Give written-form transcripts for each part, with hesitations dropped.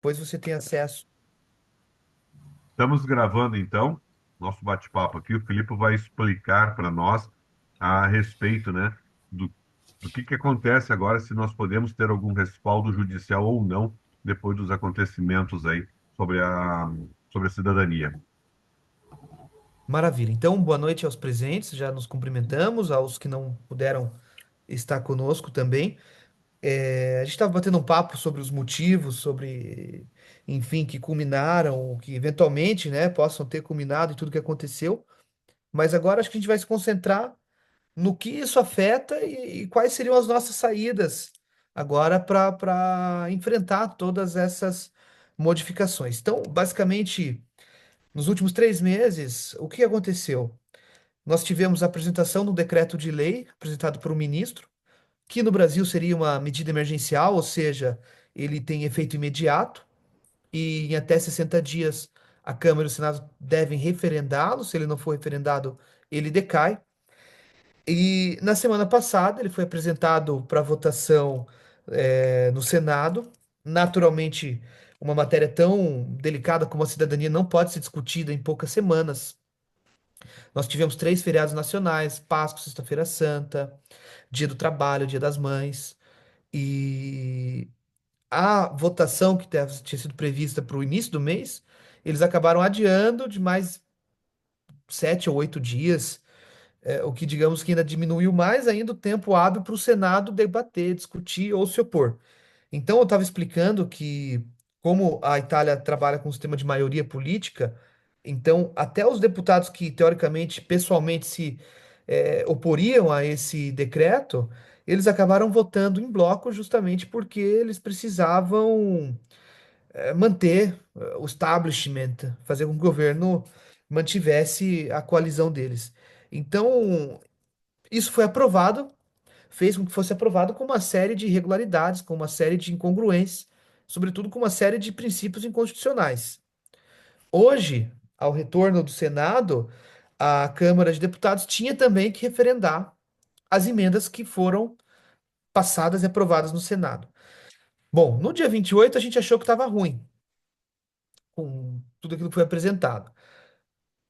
Depois você tem acesso. Estamos gravando então nosso bate-papo aqui. O Filipe vai explicar para nós a respeito, né, do, do que acontece agora, se nós podemos ter algum respaldo judicial ou não depois dos acontecimentos aí sobre a cidadania. Maravilha. Então, boa noite aos presentes, já nos cumprimentamos, aos que não puderam estar conosco também. A gente estava batendo um papo sobre os motivos, sobre, enfim, que culminaram, que eventualmente, né, possam ter culminado em tudo que aconteceu. Mas agora acho que a gente vai se concentrar no que isso afeta e quais seriam as nossas saídas agora para enfrentar todas essas modificações. Então, basicamente, nos últimos 3 meses, o que aconteceu? Nós tivemos a apresentação do decreto de lei apresentado por um ministro, que no Brasil seria uma medida emergencial, ou seja, ele tem efeito imediato e em até 60 dias a Câmara e o Senado devem referendá-lo. Se ele não for referendado, ele decai. E na semana passada ele foi apresentado para votação no Senado. Naturalmente, uma matéria tão delicada como a cidadania não pode ser discutida em poucas semanas. Nós tivemos 3 feriados nacionais: Páscoa, Sexta-feira Santa, Dia do Trabalho, Dia das Mães. E a votação que tinha sido prevista para o início do mês, eles acabaram adiando de mais 7 ou 8 dias, o que digamos que ainda diminuiu mais ainda o tempo hábil para o Senado debater, discutir ou se opor. Então, eu estava explicando que, como a Itália trabalha com um sistema de maioria política, então até os deputados que, teoricamente, pessoalmente se oporiam a esse decreto, eles acabaram votando em bloco justamente porque eles precisavam manter o establishment, fazer com que o governo mantivesse a coalizão deles. Então, isso foi aprovado, fez com que fosse aprovado com uma série de irregularidades, com uma série de incongruências, sobretudo com uma série de princípios inconstitucionais. Hoje, ao retorno do Senado, a Câmara de Deputados tinha também que referendar as emendas que foram passadas e aprovadas no Senado. Bom, no dia 28 a gente achou que estava ruim com tudo aquilo que foi apresentado.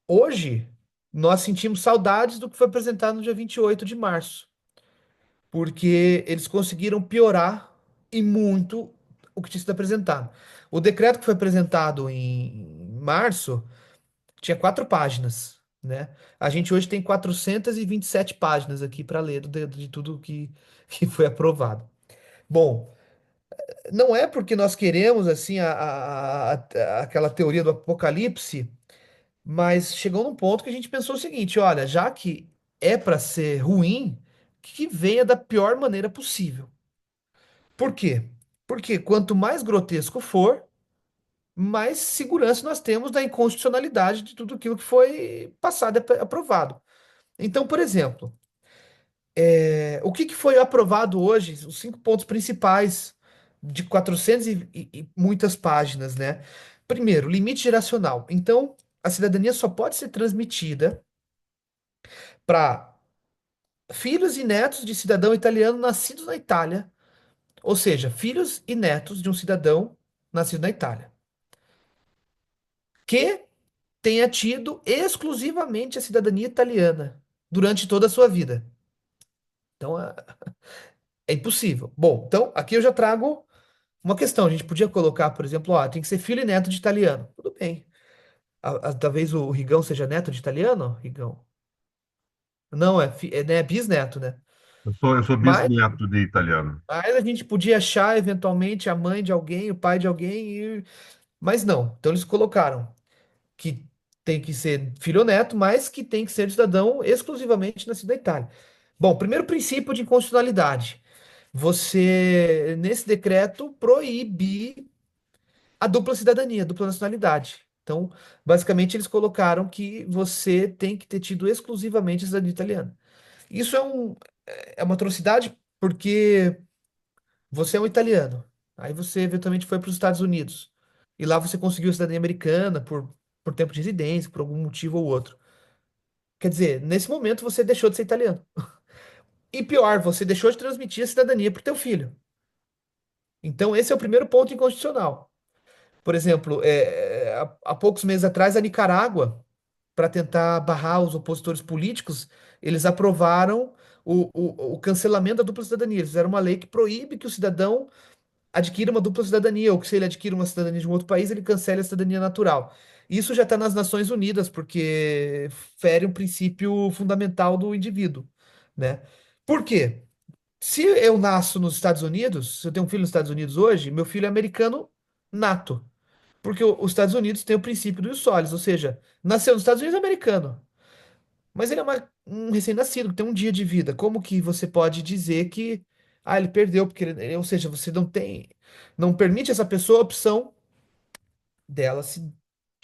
Hoje, nós sentimos saudades do que foi apresentado no dia 28 de março, porque eles conseguiram piorar e muito o que tinha sido apresentado. O decreto que foi apresentado em março tinha 4 páginas, né? A gente hoje tem 427 páginas aqui para ler de tudo que foi aprovado. Bom, não é porque nós queremos assim aquela teoria do apocalipse, mas chegou num ponto que a gente pensou o seguinte: olha, já que é para ser ruim, que venha da pior maneira possível. Por quê? Porque quanto mais grotesco for, mais segurança nós temos da inconstitucionalidade de tudo aquilo que foi passado e aprovado. Então, por exemplo, o que foi aprovado hoje, os 5 pontos principais de 400 e muitas páginas, né? Primeiro, limite geracional. Então, a cidadania só pode ser transmitida para filhos e netos de cidadão italiano nascidos na Itália, ou seja, filhos e netos de um cidadão nascido na Itália, que tenha tido exclusivamente a cidadania italiana durante toda a sua vida. Então, é impossível. Bom, então aqui eu já trago uma questão. A gente podia colocar, por exemplo, ó, tem que ser filho e neto de italiano. Tudo bem. Talvez o Rigão seja neto de italiano, Rigão? Não, né, bisneto, né? Eu sou Mas, bisneto de italiano. mas a gente podia achar eventualmente a mãe de alguém, o pai de alguém, mas não. Então eles colocaram que tem que ser filho ou neto, mas que tem que ser cidadão exclusivamente nascido na Itália. Bom, primeiro princípio de inconstitucionalidade. Você, nesse decreto, proíbe a dupla cidadania, a dupla nacionalidade. Então, basicamente, eles colocaram que você tem que ter tido exclusivamente a cidadania italiana. Isso é uma atrocidade porque você é um italiano. Aí você eventualmente foi para os Estados Unidos. E lá você conseguiu a cidadania americana por tempo de residência, por algum motivo ou outro. Quer dizer, nesse momento você deixou de ser italiano. E pior, você deixou de transmitir a cidadania para o teu filho. Então, esse é o primeiro ponto inconstitucional. Por exemplo, há poucos meses atrás, a Nicarágua, para tentar barrar os opositores políticos, eles aprovaram o cancelamento da dupla cidadania. Eles fizeram uma lei que proíbe que o cidadão adquira uma dupla cidadania, ou que se ele adquire uma cidadania de um outro país, ele cancele a cidadania natural. Isso já está nas Nações Unidas, porque fere um princípio fundamental do indivíduo, né? Por quê? Se eu nasço nos Estados Unidos, se eu tenho um filho nos Estados Unidos hoje, meu filho é americano nato. Porque os Estados Unidos têm o princípio do ius soli, ou seja, nasceu nos Estados Unidos é americano, mas ele é um recém-nascido, que tem um dia de vida. Como que você pode dizer que ele perdeu, porque ou seja, você não permite essa pessoa a opção dela se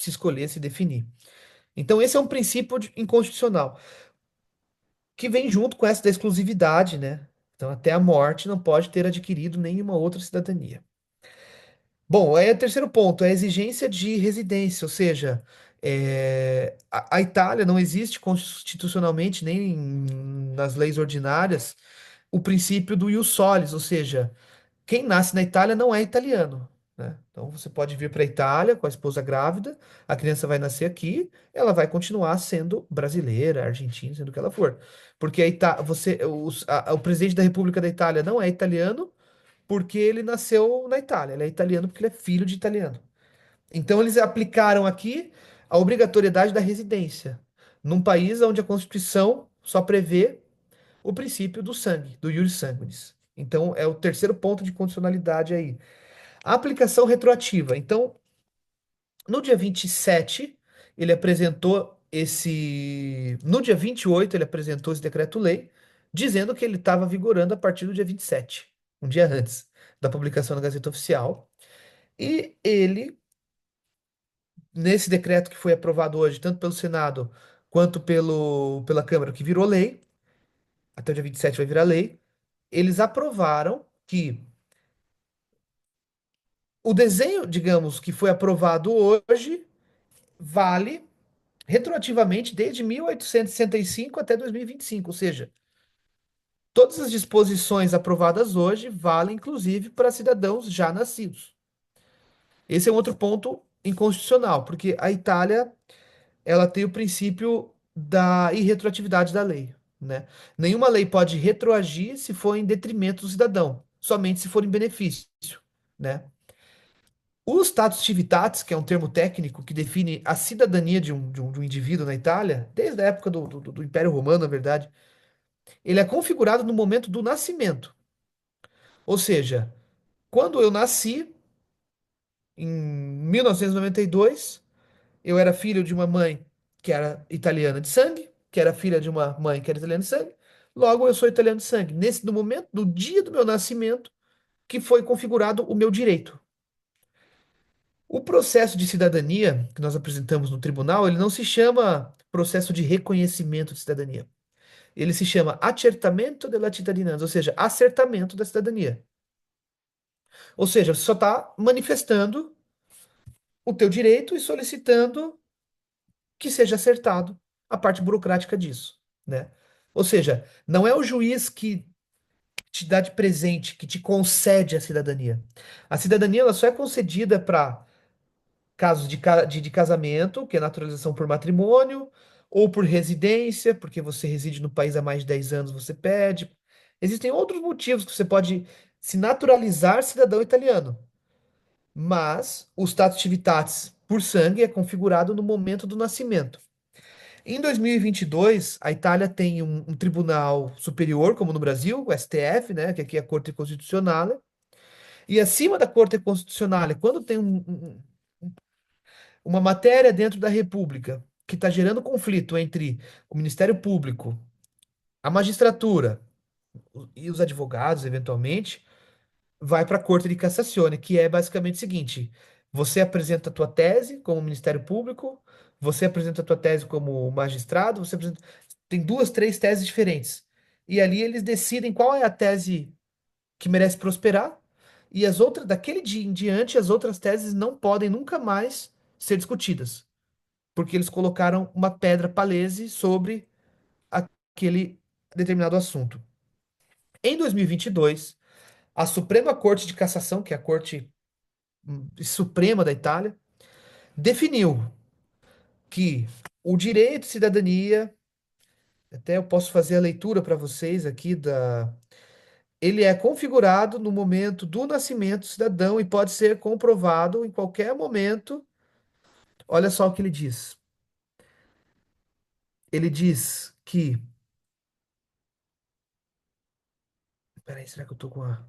escolher, se definir. Então, esse é um princípio inconstitucional, que vem junto com essa da exclusividade, né? Então, até a morte não pode ter adquirido nenhuma outra cidadania. Bom, aí o terceiro ponto é a exigência de residência, ou seja, a Itália não existe constitucionalmente, nem nas leis ordinárias, o princípio do ius solis, ou seja, quem nasce na Itália não é italiano, né? Então você pode vir para a Itália com a esposa grávida, a criança vai nascer aqui, ela vai continuar sendo brasileira, argentina, sendo o que ela for. Porque o presidente da República da Itália não é italiano, porque ele nasceu na Itália. Ele é italiano porque ele é filho de italiano. Então eles aplicaram aqui a obrigatoriedade da residência, num país onde a Constituição só prevê o princípio do sangue, do ius sanguinis. Então é o terceiro ponto de condicionalidade aí. A aplicação retroativa. Então, no dia 27, ele apresentou esse. No dia 28, ele apresentou esse decreto-lei, dizendo que ele estava vigorando a partir do dia 27, um dia antes da publicação na Gazeta Oficial. E ele, nesse decreto que foi aprovado hoje, tanto pelo Senado quanto pela Câmara, que virou lei, até o dia 27 vai virar lei, eles aprovaram que o desenho, digamos, que foi aprovado hoje, vale retroativamente desde 1865 até 2025, ou seja, todas as disposições aprovadas hoje valem inclusive para cidadãos já nascidos. Esse é um outro ponto inconstitucional, porque a Itália ela tem o princípio da irretroatividade da lei, né? Nenhuma lei pode retroagir se for em detrimento do cidadão, somente se for em benefício, né? O status civitatis, que é um termo técnico que define a cidadania de um indivíduo na Itália, desde a época do Império Romano, na verdade, ele é configurado no momento do nascimento. Ou seja, quando eu nasci, em 1992, eu era filho de uma mãe que era italiana de sangue, que era filha de uma mãe que era italiana de sangue, logo eu sou italiano de sangue. No momento, do dia do meu nascimento, que foi configurado o meu direito. O processo de cidadania que nós apresentamos no tribunal, ele não se chama processo de reconhecimento de cidadania. Ele se chama accertamento della cittadinanza, ou seja, acertamento da cidadania. Ou seja, você só está manifestando o teu direito e solicitando que seja acertado a parte burocrática disso, né? Ou seja, não é o juiz que te dá de presente, que te concede a cidadania. A cidadania ela só é concedida para casos de casamento, que é naturalização por matrimônio, ou por residência, porque você reside no país há mais de 10 anos, você pede. Existem outros motivos que você pode se naturalizar cidadão italiano, mas o status civitatis por sangue é configurado no momento do nascimento. Em 2022, a Itália tem um tribunal superior, como no Brasil, o STF, né, que aqui é a Corte Constitucional, e acima da Corte Constitucional, quando tem uma matéria dentro da República que está gerando conflito entre o Ministério Público, a magistratura e os advogados, eventualmente, vai para a Corte de Cassazione, que é basicamente o seguinte: você apresenta a tua tese como Ministério Público, você apresenta a tua tese como magistrado, tem duas, três teses diferentes. E ali eles decidem qual é a tese que merece prosperar, e as outras, daquele dia em diante, as outras teses não podem nunca mais ser discutidas, porque eles colocaram uma pedra palese sobre aquele determinado assunto. Em 2022, a Suprema Corte de Cassação, que é a corte Suprema da Itália, definiu que o direito de cidadania, até eu posso fazer a leitura para vocês aqui ele é configurado no momento do nascimento do cidadão e pode ser comprovado em qualquer momento. Olha só o que ele diz. Ele diz que. Peraí, será que eu tô com a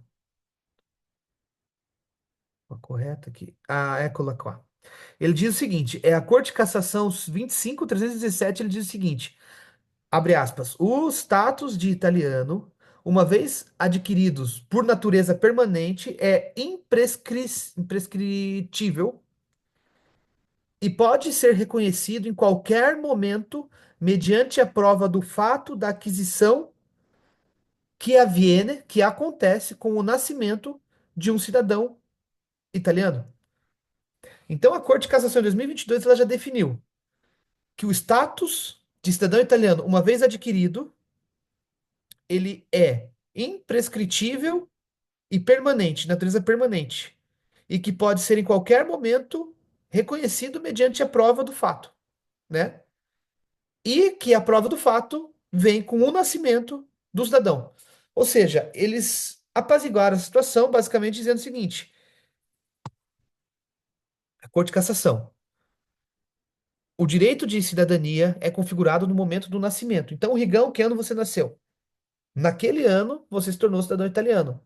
correta aqui? Ah, é com a. Ele diz o seguinte: é a Corte de Cassação 25.317, ele diz o seguinte: abre aspas, o status de italiano, uma vez adquiridos por natureza permanente, é imprescritível e pode ser reconhecido em qualquer momento mediante a prova do fato da aquisição que acontece com o nascimento de um cidadão italiano. Então, a Corte de Cassação em 2022 ela já definiu que o status de cidadão italiano, uma vez adquirido, ele é imprescritível e permanente, natureza permanente, e que pode ser em qualquer momento reconhecido mediante a prova do fato, né? E que a prova do fato vem com o nascimento do cidadão. Ou seja, eles apaziguaram a situação basicamente dizendo o seguinte: a Corte de Cassação, o direito de cidadania é configurado no momento do nascimento. Então, Rigão, que ano você nasceu? Naquele ano, você se tornou cidadão italiano.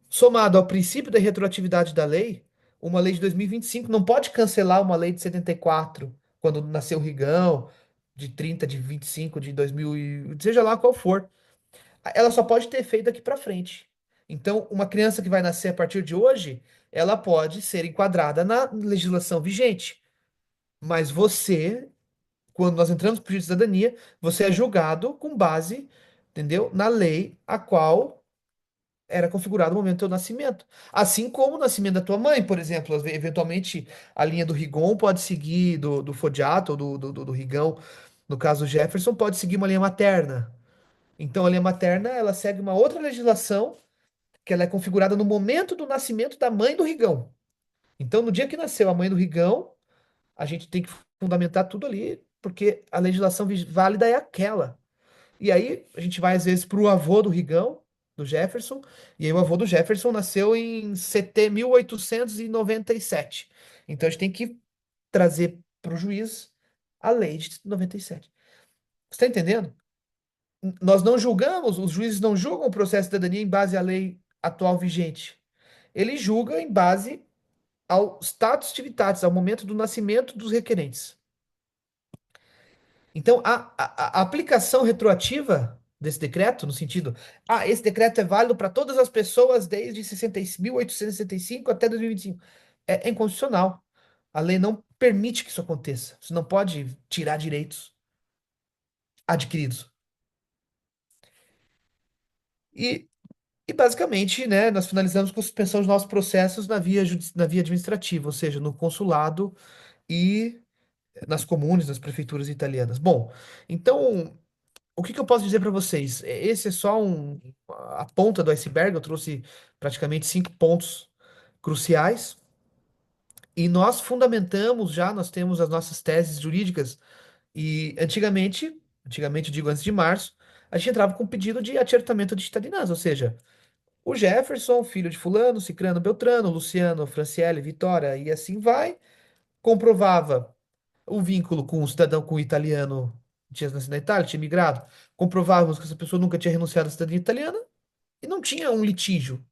Somado ao princípio da retroatividade da lei, uma lei de 2025 não pode cancelar uma lei de 74, quando nasceu o Rigão, de 30, de 25, de 2000, seja lá qual for. Ela só pode ter efeito daqui para frente. Então, uma criança que vai nascer a partir de hoje, ela pode ser enquadrada na legislação vigente. Mas você, quando nós entramos no pedido de cidadania, você é julgado com base, entendeu? Na lei a qual era configurado no momento do teu nascimento. Assim como o nascimento da tua mãe, por exemplo. Eventualmente, a linha do Rigon pode seguir do Fodiato, ou do Rigão, no caso do Jefferson, pode seguir uma linha materna. Então, a linha materna, ela segue uma outra legislação que ela é configurada no momento do nascimento da mãe do Rigão. Então, no dia que nasceu a mãe do Rigão, a gente tem que fundamentar tudo ali, porque a legislação válida é aquela. E aí, a gente vai às vezes para o avô do Rigão, do Jefferson, e aí o avô do Jefferson nasceu em CT 1897. Então, a gente tem que trazer para o juiz a lei de 97. Você está entendendo? Nós não julgamos, os juízes não julgam o processo de cidadania em base à lei atual vigente. Ele julga em base ao status tivitatis, ao momento do nascimento dos requerentes. Então, a aplicação retroativa desse decreto, no sentido, esse decreto é válido para todas as pessoas desde 1865 até 2025, é inconstitucional. A lei não permite que isso aconteça. Você não pode tirar direitos adquiridos. E basicamente, né, nós finalizamos com a suspensão dos nossos processos na via administrativa, ou seja, no consulado e nas comunes, nas prefeituras italianas. Bom, então, o que que eu posso dizer para vocês? Esse é só a ponta do iceberg, eu trouxe praticamente 5 pontos cruciais e nós fundamentamos já, nós temos as nossas teses jurídicas e antigamente eu digo antes de março, a gente entrava com pedido de acertamento de cittadinança, ou seja, o Jefferson, filho de fulano, Cicrano, Beltrano, Luciano, Franciele, Vitória, e assim vai, comprovava o vínculo com o cidadão, com o italiano, que tinha nascido na Itália, tinha migrado, comprovávamos que essa pessoa nunca tinha renunciado à cidadania italiana e não tinha um litígio.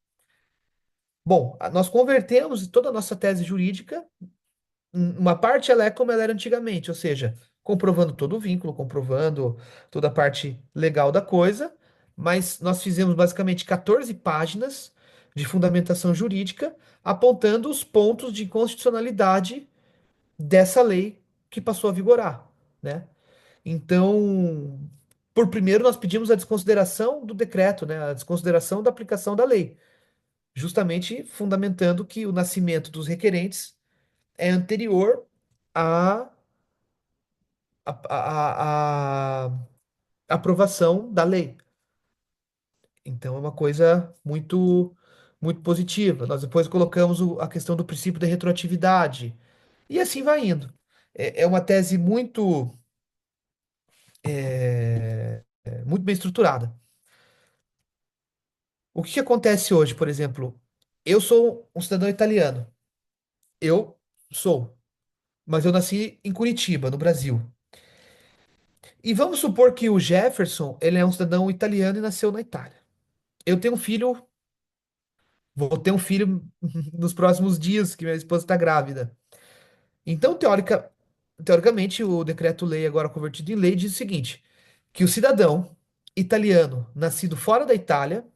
Bom, nós convertemos toda a nossa tese jurídica, uma parte ela é como ela era antigamente, ou seja, comprovando todo o vínculo, comprovando toda a parte legal da coisa, mas nós fizemos basicamente 14 páginas de fundamentação jurídica apontando os pontos de constitucionalidade dessa lei que passou a vigorar, né? Então, por primeiro nós pedimos a desconsideração do decreto, né? A desconsideração da aplicação da lei, justamente fundamentando que o nascimento dos requerentes é anterior à, à aprovação da lei. Então é uma coisa muito muito positiva. Nós depois colocamos a questão do princípio da retroatividade. E assim vai indo. É uma tese muito bem estruturada. O que que acontece hoje, por exemplo? Eu sou um cidadão italiano. Eu sou. Mas eu nasci em Curitiba, no Brasil. E vamos supor que o Jefferson, ele é um cidadão italiano e nasceu na Itália. Eu tenho um filho, vou ter um filho nos próximos dias, que minha esposa está grávida. Então, teoricamente, o decreto-lei, agora convertido em lei, diz o seguinte: que o cidadão italiano nascido fora da Itália,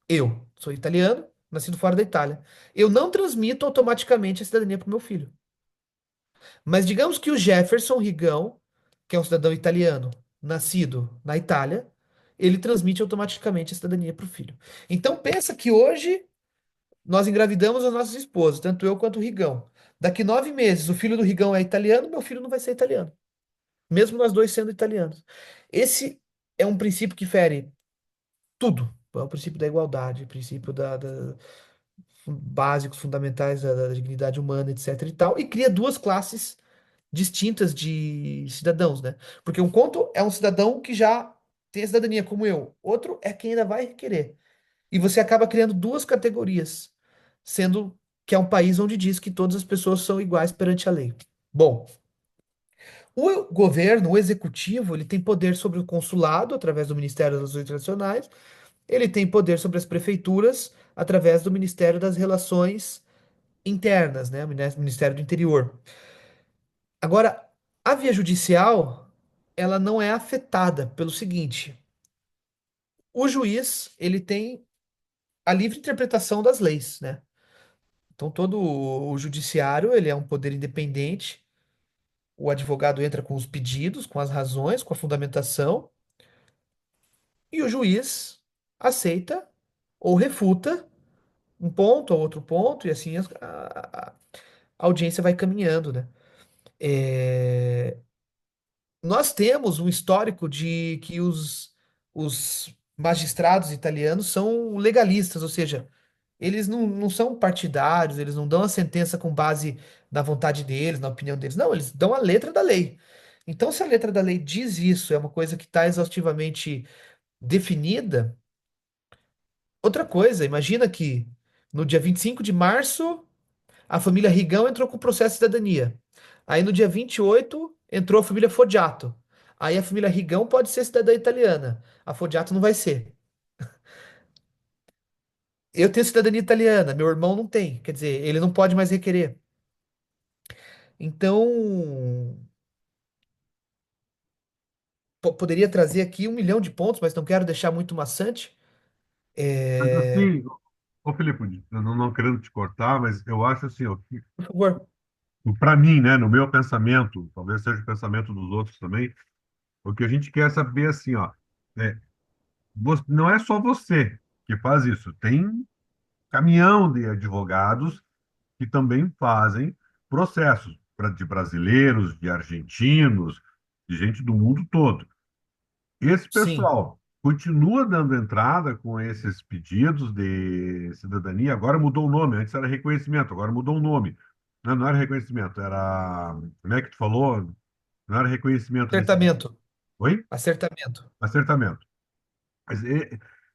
eu sou italiano, nascido fora da Itália, eu não transmito automaticamente a cidadania para o meu filho. Mas digamos que o Jefferson Rigão, que é um cidadão italiano, nascido na Itália, ele transmite automaticamente a cidadania para o filho. Então pensa que hoje nós engravidamos as nossas esposas, tanto eu quanto o Rigão. Daqui 9 meses, o filho do Rigão é italiano, meu filho não vai ser italiano, mesmo nós dois sendo italianos. Esse é um princípio que fere tudo. É o princípio da igualdade, o princípio básicos, fundamentais da dignidade humana, etc. e tal, e cria duas classes distintas de cidadãos, né? Porque um conto é um cidadão que já tem a cidadania como eu, outro é quem ainda vai requerer. E você acaba criando duas categorias, sendo que é um país onde diz que todas as pessoas são iguais perante a lei. Bom, o governo, o executivo, ele tem poder sobre o consulado através do Ministério das Relações Internacionais, ele tem poder sobre as prefeituras através do Ministério das Relações Internas, né? O Ministério do Interior. Agora, a via judicial, ela não é afetada pelo seguinte: o juiz, ele tem a livre interpretação das leis, né? Então, todo o judiciário, ele é um poder independente. O advogado entra com os pedidos, com as razões, com a fundamentação, e o juiz aceita ou refuta um ponto ou outro ponto, e assim a audiência vai caminhando, né? É, Nós temos um histórico de que os magistrados italianos são legalistas, ou seja, eles não são partidários, eles não dão a sentença com base na vontade deles, na opinião deles. Não, eles dão a letra da lei. Então, se a letra da lei diz isso, é uma coisa que está exaustivamente definida. Outra coisa, imagina que no dia 25 de março a família Rigão entrou com o processo de cidadania. Aí no dia 28 entrou a família Foggiato. Aí a família Rigão pode ser cidadã italiana. A Foggiato não vai ser. Eu tenho cidadania italiana, meu irmão não tem. Quer dizer, ele não pode mais requerer. Então, poderia trazer aqui 1 milhão de pontos, mas não quero deixar muito maçante. Mas É, assim, ô Felipe, eu não querendo te cortar, mas eu acho assim, Por favor. para mim, né, no meu pensamento, talvez seja o pensamento dos outros também, o que a gente quer saber assim, ó, é, não é só você que faz isso, tem caminhão de advogados que também fazem processos de brasileiros, de argentinos, de gente do mundo todo. Esse Sim, pessoal continua dando entrada com esses pedidos de cidadania. Agora mudou o nome, antes era reconhecimento, agora mudou o nome. Não era reconhecimento, era. Como é que tu falou? Não era reconhecimento nesse. acertamento. Oi? Acertamento. Acertamento. Mas,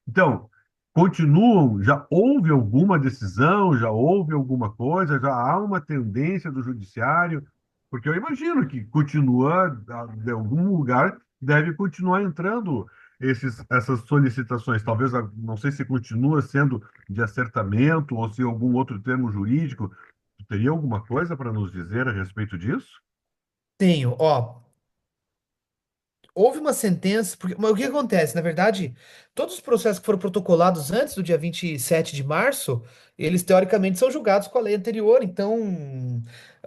então, continuam, já houve alguma decisão, já houve alguma coisa, já há uma tendência do judiciário, porque eu imagino que continua, de algum lugar, deve continuar entrando essas solicitações. Talvez, não sei se continua sendo de acertamento ou se algum outro termo jurídico. Tu teria alguma coisa para nos dizer a respeito disso? Tenho, ó. Houve uma sentença, porque, mas o que acontece? Na verdade, todos os processos que foram protocolados antes do dia 27 de março, eles teoricamente são julgados com a lei anterior. Então,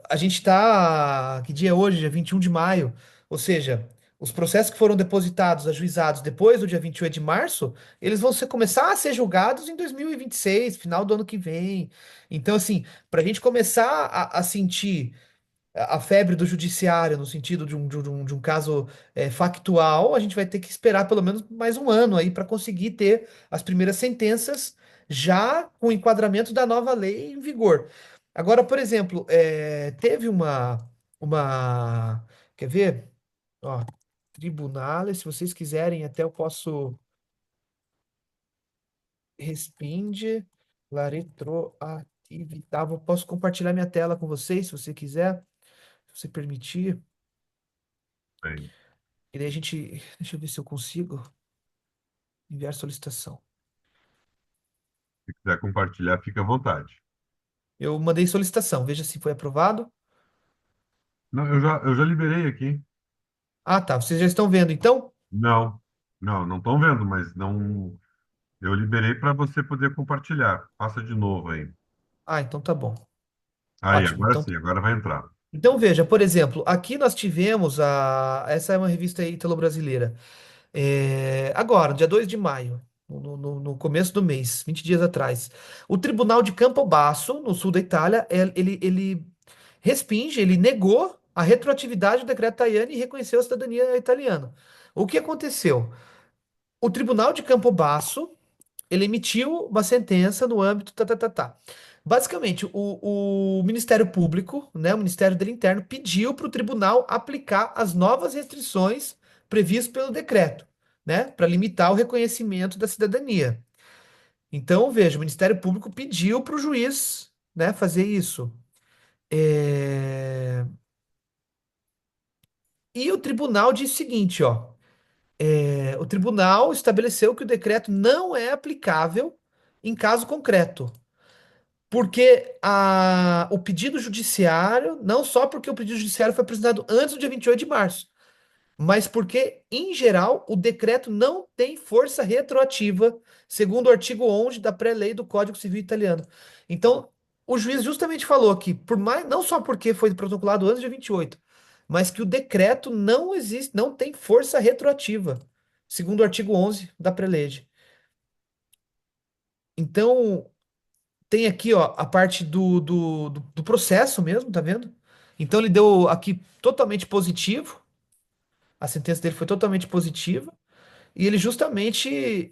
a gente está. Que dia é hoje? Dia 21 de maio. Ou seja, os processos que foram depositados, ajuizados depois do dia 28 de março, eles vão começar a ser julgados em 2026, final do ano que vem. Então, assim, para a gente começar a sentir a febre do judiciário, no sentido de um caso factual, a gente vai ter que esperar pelo menos mais um ano aí para conseguir ter as primeiras sentenças já com o enquadramento da nova lei em vigor. Agora, por exemplo, teve uma, quer ver? Ó, tribunais, se vocês quiserem, até eu posso respinge la retroatividade. Eu posso compartilhar minha tela com vocês, se você quiser, se você permitir. Bem, E daí a gente, deixa eu ver se eu consigo enviar solicitação. se quiser compartilhar, fica à vontade. Eu mandei solicitação, veja se foi aprovado. Não, eu já liberei aqui. Ah, tá. Vocês já estão vendo, então? Não, não estão vendo, mas não. Eu liberei para você poder compartilhar. Faça de novo aí. Ah, então tá bom. Aí, Ótimo. agora Então, sim, agora vai entrar. veja, por exemplo, aqui nós tivemos essa é uma revista ítalo-brasileira. Agora, dia 2 de maio, no começo do mês, 20 dias atrás, o Tribunal de Campobasso, no sul da Itália, ele respinge, ele negou a retroatividade do decreto Tajani e reconheceu a cidadania italiana. O que aconteceu? O Tribunal de Campobasso ele emitiu uma sentença no âmbito tá. Basicamente, o Ministério Público, né, o Ministério dele Interno, pediu para o tribunal aplicar as novas restrições previstas pelo decreto, né, para limitar o reconhecimento da cidadania. Então, veja, o Ministério Público pediu para o juiz, né, fazer isso. É, E o tribunal disse o seguinte, ó, o tribunal estabeleceu que o decreto não é aplicável em caso concreto. Porque o pedido judiciário, não só porque o pedido judiciário foi apresentado antes do dia 28 de março, mas porque, em geral, o decreto não tem força retroativa, segundo o artigo 11 da pré-lei do Código Civil Italiano. Então, o juiz justamente falou que, por mais, não só porque foi protocolado antes do dia 28, mas que o decreto não existe, não tem força retroativa, segundo o artigo 11 da pré-lei. Então, tem aqui, ó, a parte do processo mesmo, tá vendo? Então ele deu aqui totalmente positivo, a sentença dele foi totalmente positiva, e ele justamente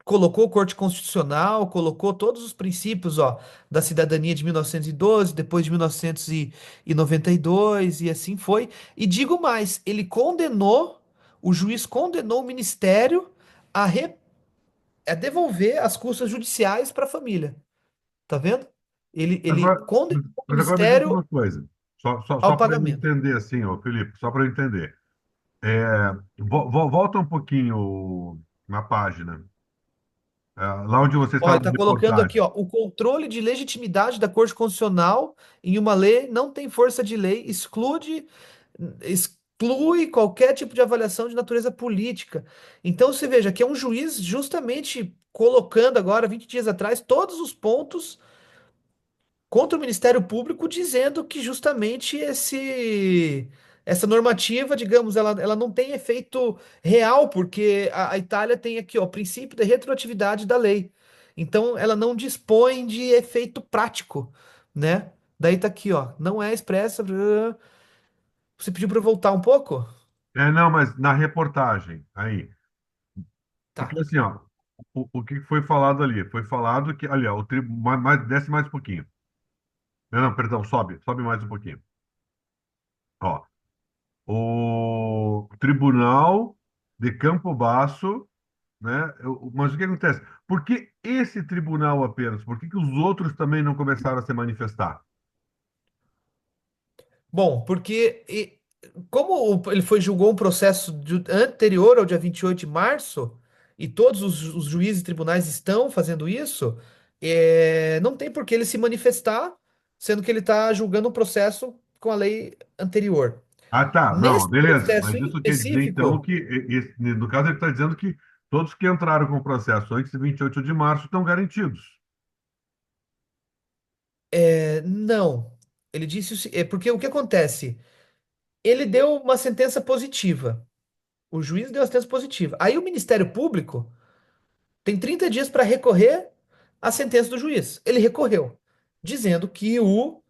colocou Corte Constitucional, colocou todos os princípios, ó, da cidadania de 1912, depois de 1992, e assim foi. E digo mais, o juiz condenou o Ministério a, re- a devolver as custas judiciais para a família. Tá vendo? Ele Agora, condenou o mas agora me diz uma ministério coisa. Só ao para eu pagamento. entender assim, ó, Felipe, só para eu entender. Volta um pouquinho na página. Lá onde você está Olha, na está colocando aqui, reportagem. ó, o controle de legitimidade da Corte Constitucional em uma lei não tem força de lei, exclui qualquer tipo de avaliação de natureza política. Então você veja que é um juiz justamente colocando agora, 20 dias atrás, todos os pontos contra o Ministério Público, dizendo que justamente essa normativa, digamos, ela não tem efeito real, porque a Itália tem aqui, ó, o princípio da retroatividade da lei. Então, ela não dispõe de efeito prático, né? Daí tá aqui, ó, não é expressa. Você pediu para eu voltar um pouco? Não, mas na reportagem, aí. Porque Tá. assim, ó, o que foi falado ali? Foi falado que, ali, ó, desce mais um pouquinho. Não, perdão, sobe mais um pouquinho. Ó, o Tribunal de Campobasso, né? Mas o que acontece? Por que esse tribunal apenas? Por que os outros também não começaram a se manifestar? Bom, porque como ele julgou um processo anterior ao dia 28 de março, e todos os juízes e tribunais estão fazendo isso, não tem por que ele se manifestar, sendo que ele está julgando um processo com a lei anterior. Ah, tá, não, Nesse beleza. processo Mas em isso quer dizer, então, específico, que, no caso, ele está dizendo que todos que entraram com o processo antes de 28 de março estão garantidos. não. Ele disse, porque o que acontece? Ele deu uma sentença positiva. O juiz deu a sentença positiva. Aí o Ministério Público tem 30 dias para recorrer à sentença do juiz. Ele recorreu, dizendo que o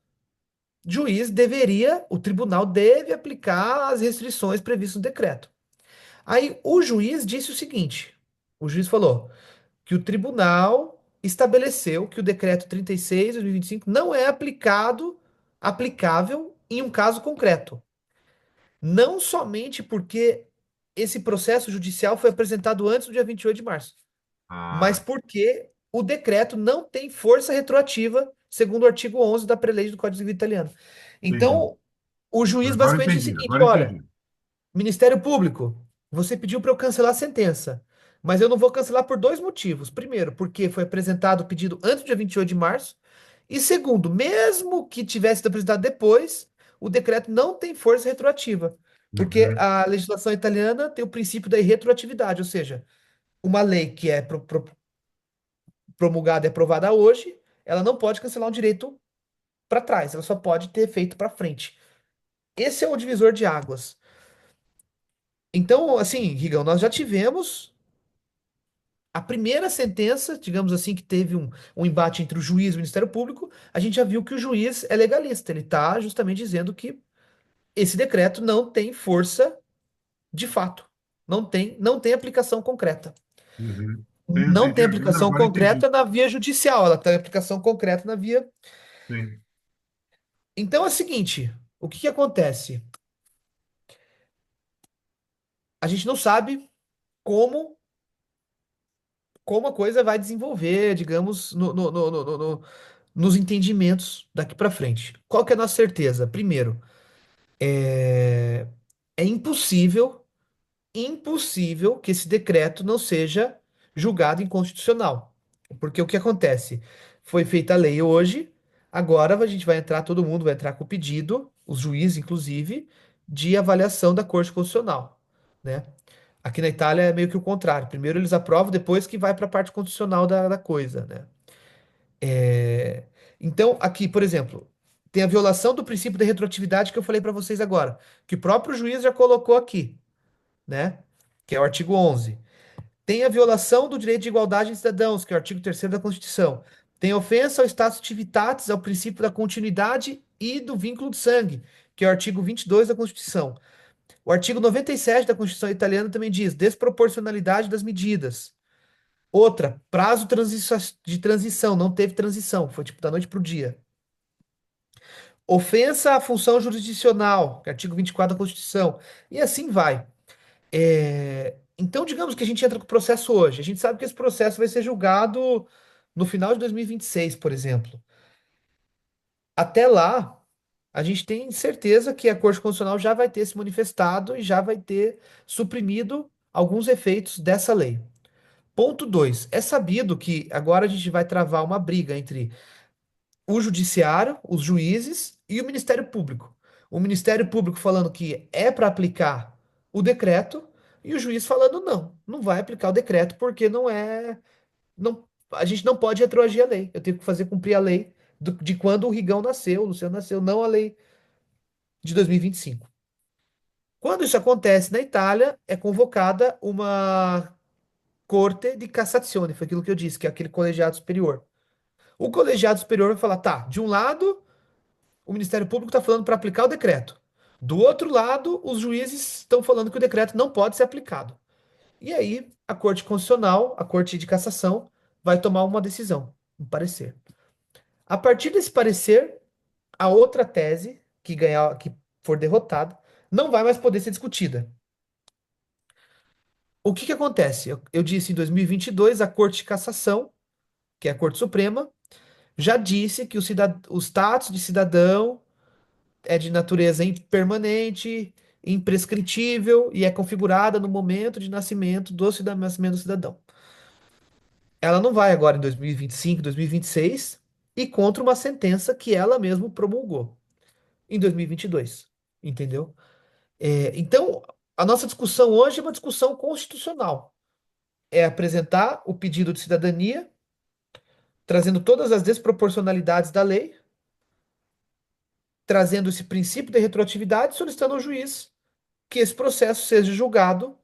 tribunal deve aplicar as restrições previstas no decreto. Aí o juiz disse o seguinte: o juiz falou que o tribunal estabeleceu que o decreto 36 de 2025 não é aplicável em um caso concreto. Não somente porque esse processo judicial foi apresentado antes do dia 28 de março, mas Ah, porque o decreto não tem força retroativa, segundo o artigo 11 da prelei do Código Civil italiano. entendi. Então, o juiz Agora basicamente disse o entendi, seguinte: agora olha, entendi. Ministério Público, você pediu para eu cancelar a sentença, mas eu não vou cancelar por dois motivos. Primeiro, porque foi apresentado o pedido antes do dia 28 de março. E segundo, mesmo que tivesse sido apresentado depois, o decreto não tem força retroativa. Porque Uhum, a legislação italiana tem o princípio da irretroatividade, ou seja, uma lei que é promulgada e aprovada hoje, ela não pode cancelar um direito para trás, ela só pode ter efeito para frente. Esse é o divisor de águas. Então, assim, Rigão, nós já tivemos a primeira sentença, digamos assim, que teve um embate entre o juiz e o Ministério Público. A gente já viu que o juiz é legalista, ele está justamente dizendo que esse decreto não tem força de fato, não tem aplicação concreta. uhum. Não tem aplicação Agora entendi. concreta na via judicial, ela tem aplicação concreta na via. Sim. Então é o seguinte, o que que acontece? A gente não sabe como como a coisa vai desenvolver, digamos, nos entendimentos daqui para frente. Qual que é a nossa certeza? Primeiro, é, é impossível que esse decreto não seja julgado inconstitucional. Porque o que acontece? Foi feita a lei hoje, agora a gente vai entrar, todo mundo vai entrar com o pedido, os juízes, inclusive, de avaliação da Corte Constitucional, né? Aqui na Itália é meio que o contrário. Primeiro eles aprovam, depois que vai para a parte constitucional da coisa, né? É, Então, aqui, por exemplo, tem a violação do princípio da retroatividade que eu falei para vocês agora, que o próprio juiz já colocou aqui, né? Que é o artigo 11. Tem a violação do direito de igualdade de cidadãos, que é o artigo 3º da Constituição. Tem ofensa ao status civitatis, ao princípio da continuidade e do vínculo de sangue, que é o artigo 22 da Constituição. O artigo 97 da Constituição italiana também diz desproporcionalidade das medidas. Outra, de transição, não teve transição, foi tipo da noite para o dia. Ofensa à função jurisdicional, que é artigo 24 da Constituição. E assim vai. Então, digamos que a gente entra com o processo hoje. A gente sabe que esse processo vai ser julgado no final de 2026, por exemplo. Até lá, a gente tem certeza que a Corte Constitucional já vai ter se manifestado e já vai ter suprimido alguns efeitos dessa lei. Ponto 2. É sabido que agora a gente vai travar uma briga entre o Judiciário, os juízes e o Ministério Público. O Ministério Público falando que é para aplicar o decreto e o juiz falando não vai aplicar o decreto porque não é, não, a gente não pode retroagir a lei. Eu tenho que fazer cumprir a lei de quando o Rigão nasceu, o Luciano nasceu, não a lei de 2025. Quando isso acontece na Itália, é convocada uma Corte di Cassazione, foi aquilo que eu disse, que é aquele colegiado superior. O colegiado superior vai falar, tá, de um lado o Ministério Público está falando para aplicar o decreto. Do outro lado, os juízes estão falando que o decreto não pode ser aplicado. E aí, a Corte Constitucional, a Corte de Cassação, vai tomar uma decisão, um parecer. A partir desse parecer, a outra tese que ganhar, que for derrotada, não vai mais poder ser discutida. O que que acontece? Eu disse em 2022, a Corte de Cassação, que é a Corte Suprema, já disse que o status de cidadão é de natureza impermanente, imprescritível e é configurada no momento de nascimento nascimento do cidadão. Ela não vai agora em 2025, 2026 e contra uma sentença que ela mesma promulgou em 2022, entendeu? Então, a nossa discussão hoje é uma discussão constitucional. É apresentar o pedido de cidadania, trazendo todas as desproporcionalidades da lei, trazendo esse princípio de retroatividade, solicitando ao juiz que esse processo seja julgado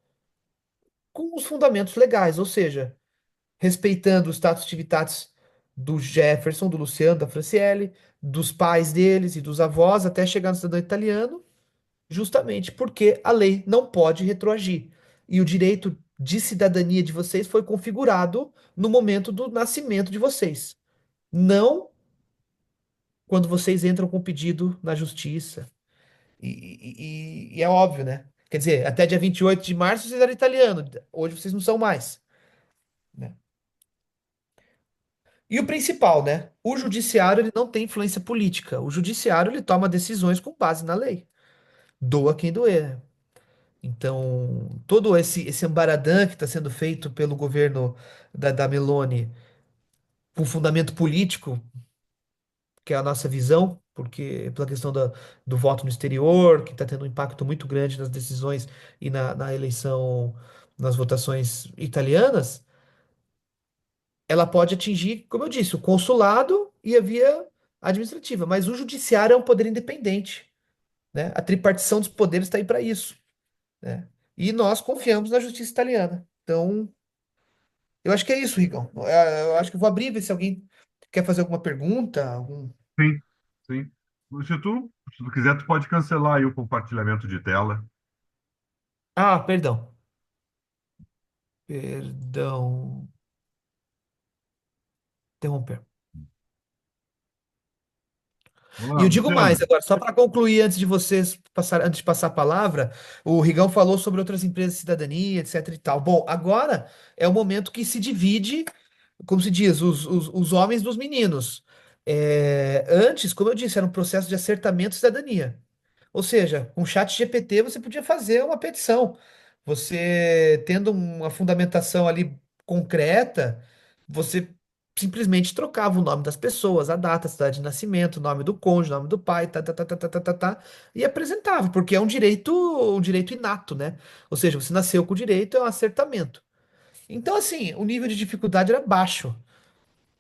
com os fundamentos legais, ou seja, respeitando os status tivitatis do Jefferson, do Luciano, da Franciele, dos pais deles e dos avós, até chegar no cidadão italiano, justamente porque a lei não pode retroagir. e o direito de cidadania de vocês foi configurado no momento do nascimento de vocês, não quando vocês entram com pedido na justiça. E é óbvio, né? Quer dizer, até dia 28 de março vocês eram italianos, hoje vocês não são mais, né? E o principal, né? O judiciário ele não tem influência política. O judiciário ele toma decisões com base na lei. Doa quem doer. Então, todo esse ambaradã que está sendo feito pelo governo da Meloni, com fundamento político, que é a nossa visão, porque pela questão do voto no exterior, que está tendo um impacto muito grande nas decisões e na eleição, nas votações italianas, ela pode atingir, como eu disse, o consulado e a via administrativa, mas o judiciário é um poder independente, né? A tripartição dos poderes está aí para isso, né? E nós confiamos na justiça italiana. Então, eu acho que é isso, Rigão. Eu acho que eu vou abrir, ver se alguém quer fazer alguma pergunta. Sim, sim. Se tu quiser, tu pode cancelar aí o compartilhamento de tela. Ah, perdão. Perdão. Interromper. E Olá, eu digo mais Luciano. agora, só para concluir, antes de vocês passar, antes de passar a palavra, o Rigão falou sobre outras empresas de cidadania, etc e tal. Bom, agora é o momento que se divide, como se diz, os homens dos meninos. Antes, como eu disse, era um processo de acertamento de cidadania. Ou seja, com o chat GPT você podia fazer uma petição. Você tendo uma fundamentação ali concreta, você simplesmente trocava o nome das pessoas, a data, a cidade de nascimento, o nome do cônjuge, o nome do pai, e apresentava, porque é um direito inato, né? Ou seja, você nasceu com o direito, é um acertamento. Então, assim, o nível de dificuldade era baixo.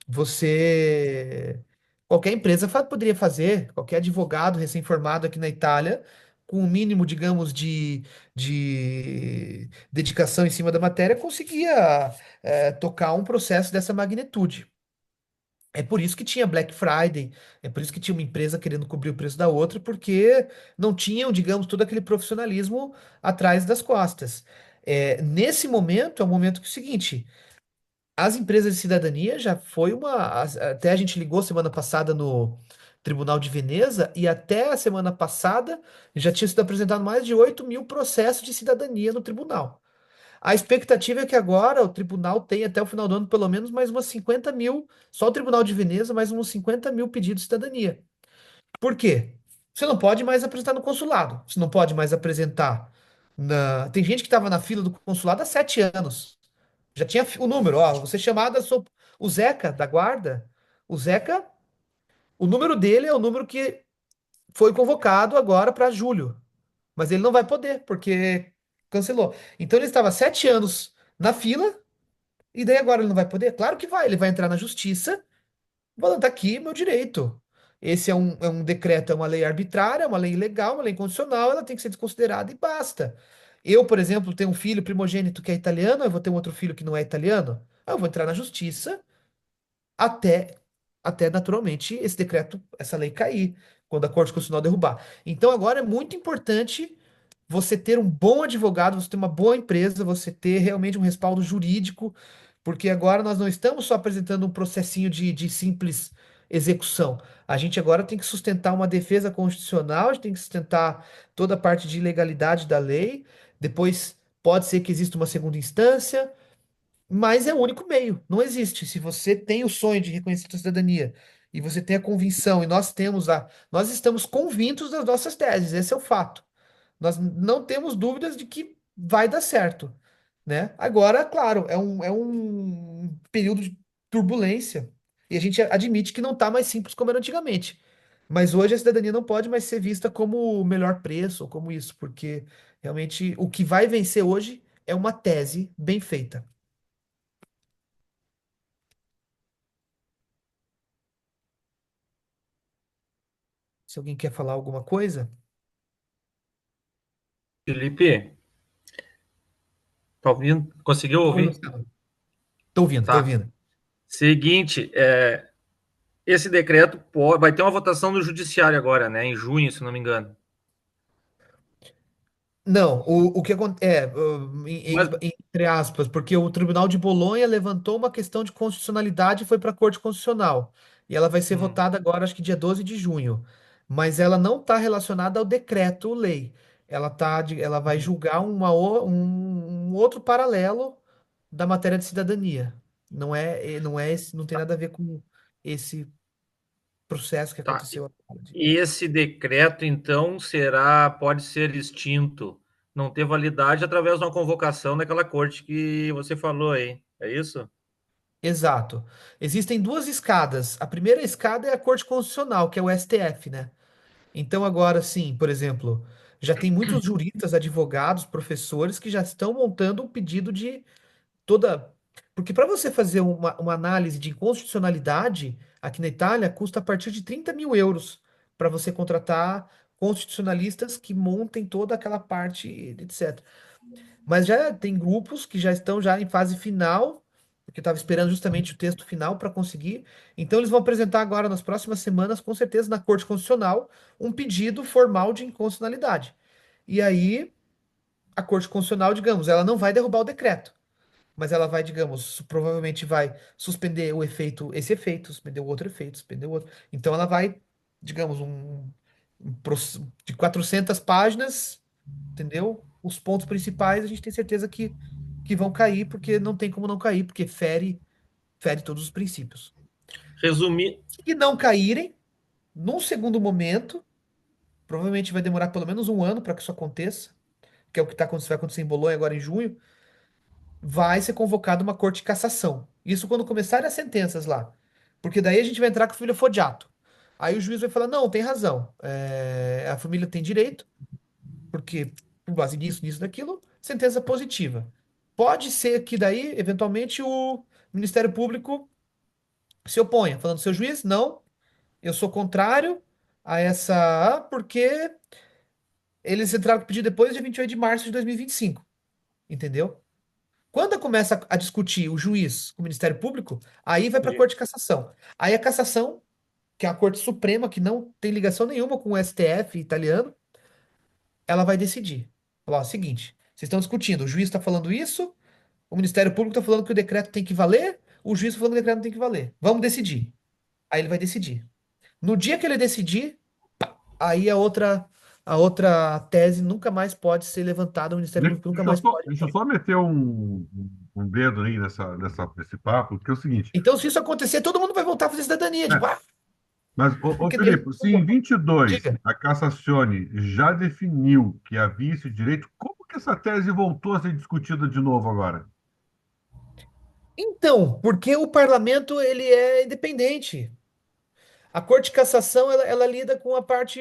Você. Qualquer empresa poderia fazer, qualquer advogado recém-formado aqui na Itália, com o mínimo, digamos, de dedicação em cima da matéria, conseguia tocar um processo dessa magnitude. É por isso que tinha Black Friday, é por isso que tinha uma empresa querendo cobrir o preço da outra, porque não tinham, digamos, todo aquele profissionalismo atrás das costas. Nesse momento, é o momento que é o seguinte. As empresas de cidadania já foi até a gente ligou semana passada no Tribunal de Veneza e até a semana passada já tinha sido apresentado mais de 8.000 processos de cidadania no tribunal. A expectativa é que agora o tribunal tenha até o final do ano pelo menos mais umas 50.000, só o Tribunal de Veneza, mais uns 50.000 pedidos de cidadania. Por quê? Você não pode mais apresentar no consulado, você não pode mais apresentar na. Tem gente que estava na fila do consulado há 7 anos. Já tinha o número, ó. Você chamada, o Zeca da guarda. O Zeca, o número dele é o número que foi convocado agora para julho. Mas ele não vai poder, porque cancelou. Então ele estava 7 anos na fila, e daí agora ele não vai poder? Claro que vai, ele vai entrar na justiça. Falando, tá aqui meu direito. Esse é um decreto, é uma lei arbitrária, é uma lei ilegal, uma lei inconstitucional, ela tem que ser desconsiderada e basta. Eu, por exemplo, tenho um filho primogênito que é italiano, eu vou ter um outro filho que não é italiano, eu vou entrar na justiça até, até naturalmente esse decreto, essa lei cair, quando a Corte Constitucional derrubar. Então agora é muito importante você ter um bom advogado, você ter uma boa empresa, você ter realmente um respaldo jurídico, porque agora nós não estamos só apresentando um processinho de simples execução. A gente agora tem que sustentar uma defesa constitucional, a gente tem que sustentar toda a parte de legalidade da lei, depois pode ser que exista uma segunda instância, mas é o único meio, não existe. Se você tem o sonho de reconhecer a cidadania e você tem a convicção, e nós estamos convictos das nossas teses, esse é o fato. Nós não temos dúvidas de que vai dar certo, né? Agora, claro, é um período de turbulência e a gente admite que não está mais simples como era antigamente. Mas hoje a cidadania não pode mais ser vista como o melhor preço ou como isso, porque realmente o que vai vencer hoje é uma tese bem feita. Se alguém quer falar alguma coisa, Felipe, tá ouvindo? Conseguiu oi, ouvir? Marcelo. Tô ouvindo, tô Tá. ouvindo. Seguinte, esse decreto vai ter uma votação no judiciário agora, né? Em junho, se não me engano. Não, o que acontece Mas, entre aspas, porque o Tribunal de Bolonha levantou uma questão de constitucionalidade e foi para a Corte Constitucional. E ela vai ser hum, votada agora, acho que dia 12 de junho. Mas ela não está relacionada ao decreto-lei. Ela vai julgar um outro paralelo da matéria de cidadania. Não tem nada a ver com esse processo que tá. aconteceu agora. Esse decreto, então, pode ser extinto, não ter validade através de uma convocação daquela corte que você falou aí. É isso? Exato. Existem duas escadas. A primeira escada é a Corte Constitucional, que é o STF, né? Então, agora sim, por exemplo, já tem muitos juristas, advogados, professores que já estão montando um pedido de toda. Porque para você fazer uma análise de inconstitucionalidade aqui na Itália, custa a partir de 30 mil euros para você contratar constitucionalistas que montem toda aquela parte, etc. Mas já tem grupos que já estão já em fase final, porque eu estava esperando justamente o texto final para conseguir. Então eles vão apresentar agora nas próximas semanas, com certeza, na Corte Constitucional, um pedido formal de inconstitucionalidade. E aí a Corte Constitucional, digamos, ela não vai derrubar o decreto, mas ela vai, digamos, provavelmente vai suspender o efeito, esse efeito, suspender o outro efeito, suspender o outro. Então ela vai, digamos, de 400 páginas, entendeu? Os pontos principais a gente tem certeza que vão cair, porque não tem como não cair, porque fere todos os princípios. Resumir, Se não caírem, num segundo momento, provavelmente vai demorar pelo menos um ano para que isso aconteça, que é o que vai acontecer em Bolonha agora em junho, vai ser convocada uma corte de cassação. Isso quando começarem as sentenças lá. Porque daí a gente vai entrar com o filho fodiato. Aí o juiz vai falar, não, tem razão. A família tem direito, porque com base nisso, nisso, daquilo, sentença positiva. Pode ser que daí, eventualmente, o Ministério Público se oponha, falando, seu juiz, não, eu sou contrário a essa, porque eles entraram com pedido depois de 28 de março de 2025, entendeu? Quando começa a discutir o juiz com o Ministério Público, aí vai para a Corte de Cassação. Aí a Cassação, que é a Corte Suprema, que não tem ligação nenhuma com o STF italiano, ela vai decidir. Falar, ó, seguinte, vocês estão discutindo, o juiz está falando isso, o Ministério Público está falando que o decreto tem que valer, o juiz está falando que o decreto não tem que valer. Vamos decidir. Aí ele vai decidir. No dia que ele decidir, aí a outra tese nunca mais pode ser levantada, o Ministério Público nunca mais pode. Deixa eu só meter um dedo aí nesse papo, que é o seguinte. Então, se isso acontecer, todo mundo vai voltar a fazer cidadania. Tipo, É, mas, porque daí. Felipe, se em 22 Diga. a Cassazione já definiu que havia esse direito, como que essa tese voltou a ser discutida de novo agora? Então, porque o parlamento ele é independente. A Corte de Cassação ela lida com a parte,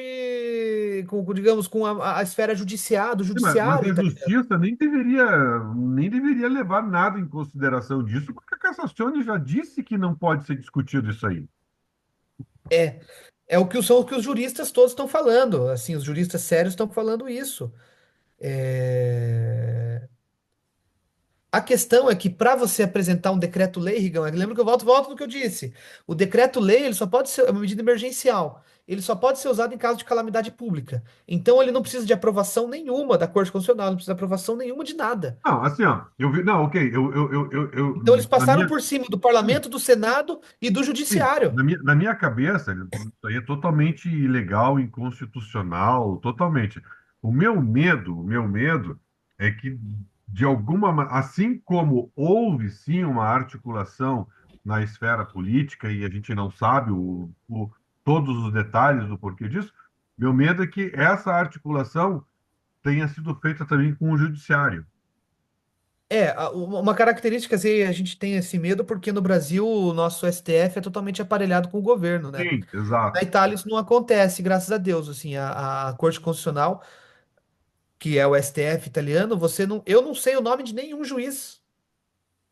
digamos, com a esfera judiciária, do Sim, mas judiciário a italiano. justiça nem deveria levar nada em consideração disso, porque a Cassazione já disse que não pode ser discutido isso aí. É, é o que os juristas todos estão falando. Assim, os juristas sérios estão falando isso. É, A questão é que para você apresentar um decreto-lei, Rigão, lembra que eu volto no que eu disse. O decreto-lei ele só pode ser é uma medida emergencial. Ele só pode ser usado em caso de calamidade pública. Então ele não precisa de aprovação nenhuma da Corte Constitucional, não precisa de aprovação nenhuma de nada. Não, assim, ó, eu vi. Não, ok, Então eles na passaram minha. por cima do parlamento, do Senado e do Sim, judiciário. na minha cabeça, isso aí é totalmente ilegal, inconstitucional, totalmente. O meu medo é que, de alguma maneira, assim como houve sim uma articulação na esfera política, e a gente não sabe todos os detalhes do porquê disso, meu medo é que essa articulação tenha sido feita também com o judiciário. Uma característica, assim, a gente tem esse medo porque no Brasil o nosso STF é totalmente aparelhado com o governo, né? Sim, Na exato. Itália isso não acontece, graças a Deus. Assim, a Corte Constitucional, que é o STF italiano, eu não sei o nome de nenhum juiz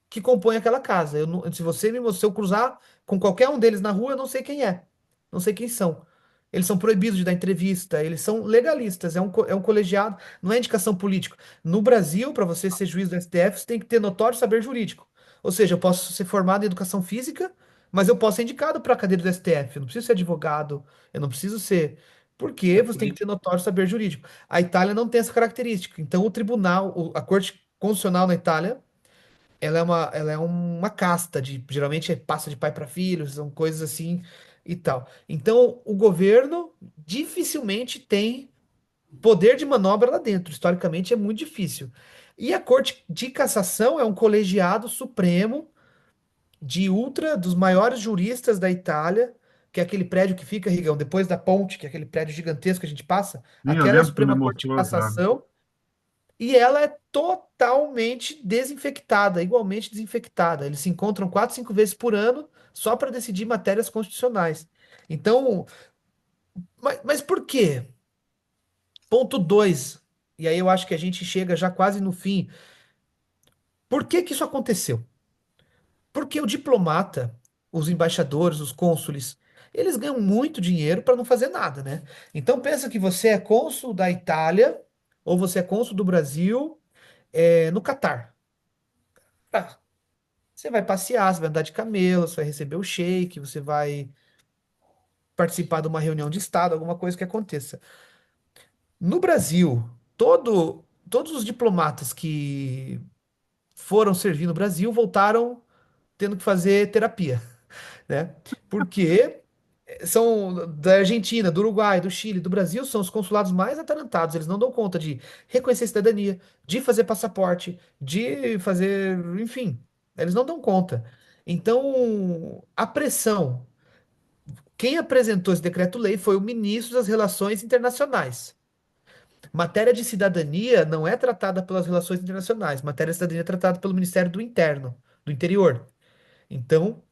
que compõe aquela casa. Se eu cruzar com qualquer um deles na rua, eu não sei quem é. Não sei quem são. Eles são proibidos de dar entrevista, eles são legalistas, é um colegiado, não é indicação política. No Brasil, para você ser juiz do STF, você tem que ter notório saber jurídico. Ou seja, eu posso ser formado em educação física, mas eu posso ser indicado para a cadeira do STF. Eu não preciso ser advogado, eu não preciso ser. Porque É você tem que ter político. notório saber jurídico. A Itália não tem essa característica. Então, o tribunal, a Corte Constitucional na Itália, ela é uma casta de, geralmente passa de pai para filho, são coisas assim e tal. Então, o governo dificilmente tem poder de manobra lá dentro. Historicamente, é muito difícil. E a Corte de Cassação é um colegiado supremo de ultra, dos maiores juristas da Itália, que é aquele prédio que fica, Rigão, depois da ponte, que é aquele prédio gigantesco que a gente passa. Sim, eu Aquela é a lembro que tu me Suprema Corte de mostrou já. Cassação e ela é totalmente desinfectada, igualmente desinfectada. Eles se encontram 4, 5 vezes por ano só para decidir matérias constitucionais. Então, mas por quê? Ponto 2. E aí eu acho que a gente chega já quase no fim. Por que que isso aconteceu? Porque o diplomata, os embaixadores, os cônsules, eles ganham muito dinheiro para não fazer nada, né? Então pensa que você é cônsul da Itália ou você é cônsul do Brasil no Catar. Ah, você vai passear, você vai andar de camelo, você vai receber o sheik, você vai participar de uma reunião de Estado, alguma coisa que aconteça. No Brasil, todos os diplomatas que foram servir no Brasil voltaram tendo que fazer terapia, né? Porque são da Argentina, do Uruguai, do Chile, do Brasil, são os consulados mais atarantados. Eles não dão conta de reconhecer cidadania, de fazer passaporte, de fazer, enfim, eles não dão conta. Então, a pressão. Quem apresentou esse decreto-lei foi o ministro das Relações Internacionais. Matéria de cidadania não é tratada pelas relações internacionais. Matéria de cidadania é tratada pelo Ministério do Interno, do Interior. Então,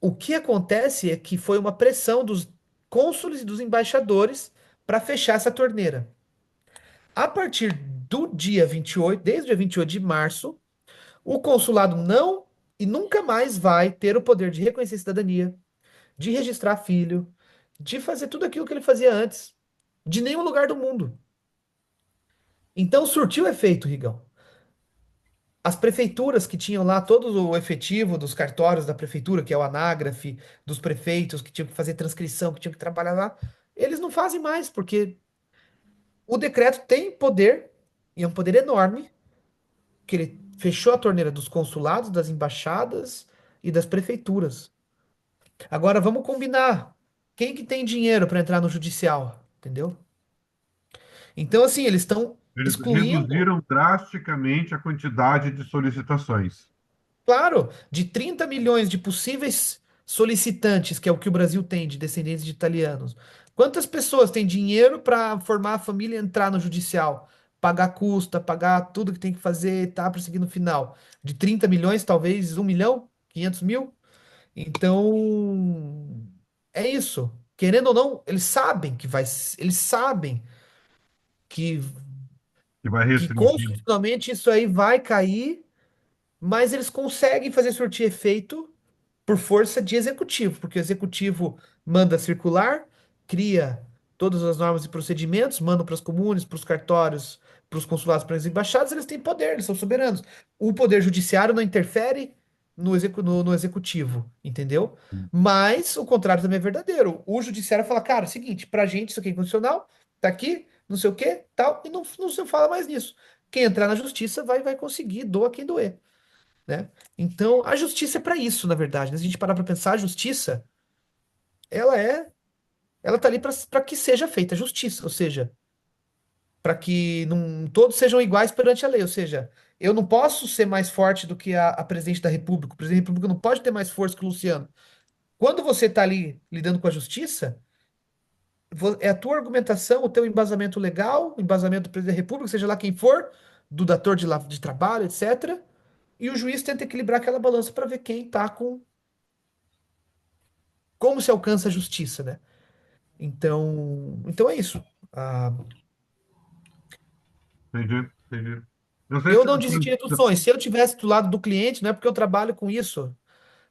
o que acontece é que foi uma pressão dos cônsules e dos embaixadores para fechar essa torneira. A partir do dia 28, desde o dia 28 de março, o consulado não e nunca mais vai ter o poder de reconhecer cidadania, de registrar filho, de fazer tudo aquilo que ele fazia antes, de nenhum lugar do mundo. Então surtiu efeito, Rigão. As prefeituras que tinham lá todo o efetivo dos cartórios da prefeitura, que é o anágrafe, dos prefeitos que tinham que fazer transcrição, que tinham que trabalhar lá, eles não fazem mais, porque o decreto tem poder, e é um poder enorme, que ele fechou a torneira dos consulados, das embaixadas e das prefeituras. Agora vamos combinar. Quem que tem dinheiro para entrar no judicial? Entendeu? Então, assim, eles estão Eles excluindo. reduziram drasticamente a quantidade de solicitações. Claro, de 30 milhões de possíveis solicitantes, que é o que o Brasil tem de descendentes de italianos, quantas pessoas têm dinheiro para formar a família e entrar no judicial? Pagar custa, pagar tudo que tem que fazer, tá, para seguir no final. De 30 milhões, talvez 1 milhão, 500 mil. Então, é isso. Querendo ou não, eles sabem que vai, eles sabem que, Que vai que restringir. constitucionalmente isso aí vai cair, mas eles conseguem fazer surtir efeito por força de executivo, porque o executivo manda circular, cria todas as normas e procedimentos, manda para as comunas, para os cartórios, para os consulados, para as embaixadas, eles têm poder, eles são soberanos. O poder judiciário não interfere no executivo, entendeu? Mas o contrário também é verdadeiro. O judiciário fala, cara, é o seguinte, pra gente isso aqui é inconstitucional, tá aqui, não sei o quê, tal, e não se fala mais nisso. Quem entrar na justiça vai conseguir, doa quem doer, né? Então, a justiça é para isso, na verdade, né? Se a gente parar para pensar, a justiça, ela é, ela tá ali para que seja feita a justiça, ou seja, para que não, todos sejam iguais perante a lei, ou seja, eu não posso ser mais forte do que a presidente da República, o presidente da República não pode ter mais força que o Luciano. Quando você está ali lidando com a justiça, é a tua argumentação, o teu embasamento legal, o embasamento do presidente da República, seja lá quem for, do dator de trabalho, etc. E o juiz tenta equilibrar aquela balança para ver quem está com como se alcança a justiça, né? Então é isso. Ah, Entendi, entendi. Não sei eu se não desistiria dos sonhos. Se eu tivesse do lado do cliente, não é porque eu trabalho com isso,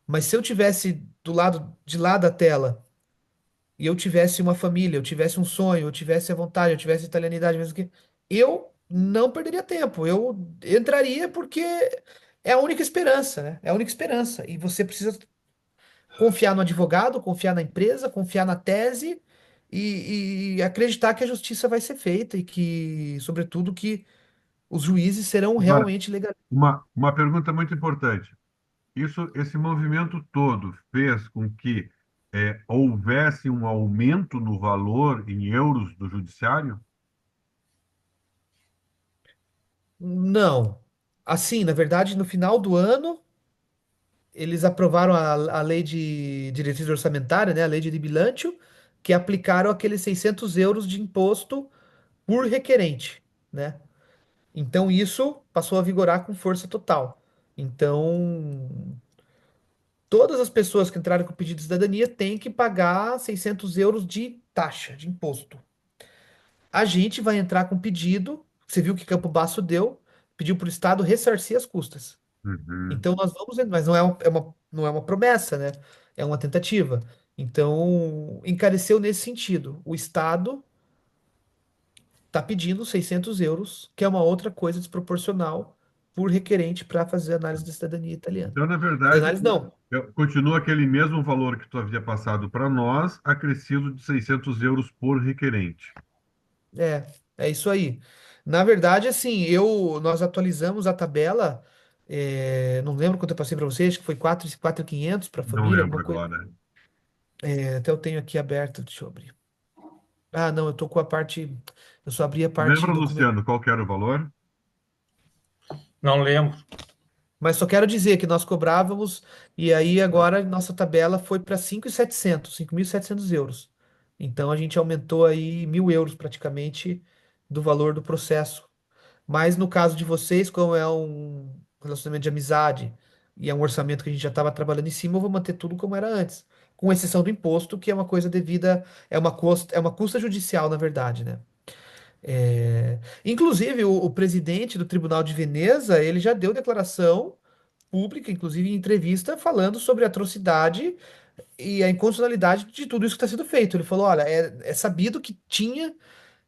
mas se eu tivesse do lado de lá da tela e eu tivesse uma família, eu tivesse um sonho, eu tivesse a vontade, eu tivesse italianidade, mesmo que eu não perderia tempo. Eu entraria porque é a única esperança, né? É a única esperança. E você precisa confiar no advogado, confiar na empresa, confiar na tese e acreditar que a justiça vai ser feita e que, sobretudo, que os juízes serão Agora, realmente legais. uma pergunta muito importante. Esse movimento todo fez com que houvesse um aumento no valor em euros do judiciário? Não. Assim, na verdade, no final do ano, eles aprovaram a lei de diretriz orçamentária, né, a lei de bilancio, que aplicaram aqueles 600 euros de imposto por requerente, né? Então, isso passou a vigorar com força total. Então, todas as pessoas que entraram com pedido de cidadania têm que pagar 600 euros de taxa, de imposto. A gente vai entrar com pedido, você viu que Campo Basso deu, pediu para o Estado ressarcir as custas. Uhum. Então nós vamos, mas não não é uma promessa, né? É uma tentativa. Então encareceu nesse sentido. O Estado está pedindo 600 euros, que é uma outra coisa desproporcional por requerente para fazer análise da cidadania italiana. Então, na Fazer verdade, análise não. continua aquele mesmo valor que tu havia passado para nós, acrescido de 600 euros por requerente. É, é isso aí. Na verdade, assim, nós atualizamos a tabela. Não lembro quanto eu passei para vocês, que foi 4.500 para a Não família, lembro alguma coisa. agora. Até eu tenho aqui aberto, deixa eu abrir. Ah, não, eu tô com a parte. Eu só abri a parte Lembra, documento. Luciano, qual que era o valor? Não lembro. Mas só quero dizer que nós cobrávamos, e aí agora nossa tabela foi para 5.700, 5.700 euros. Então a gente aumentou aí 1.000 euros praticamente do valor do processo. Mas no caso de vocês, como é um relacionamento de amizade e é um orçamento que a gente já estava trabalhando em cima, eu vou manter tudo como era antes. Com exceção do imposto, que é uma coisa devida, é uma custa judicial, na verdade, né? Inclusive, o presidente do Tribunal de Veneza, ele já deu declaração pública, inclusive em entrevista, falando sobre a atrocidade e a inconstitucionalidade de tudo isso que está sendo feito. Ele falou: olha, é sabido que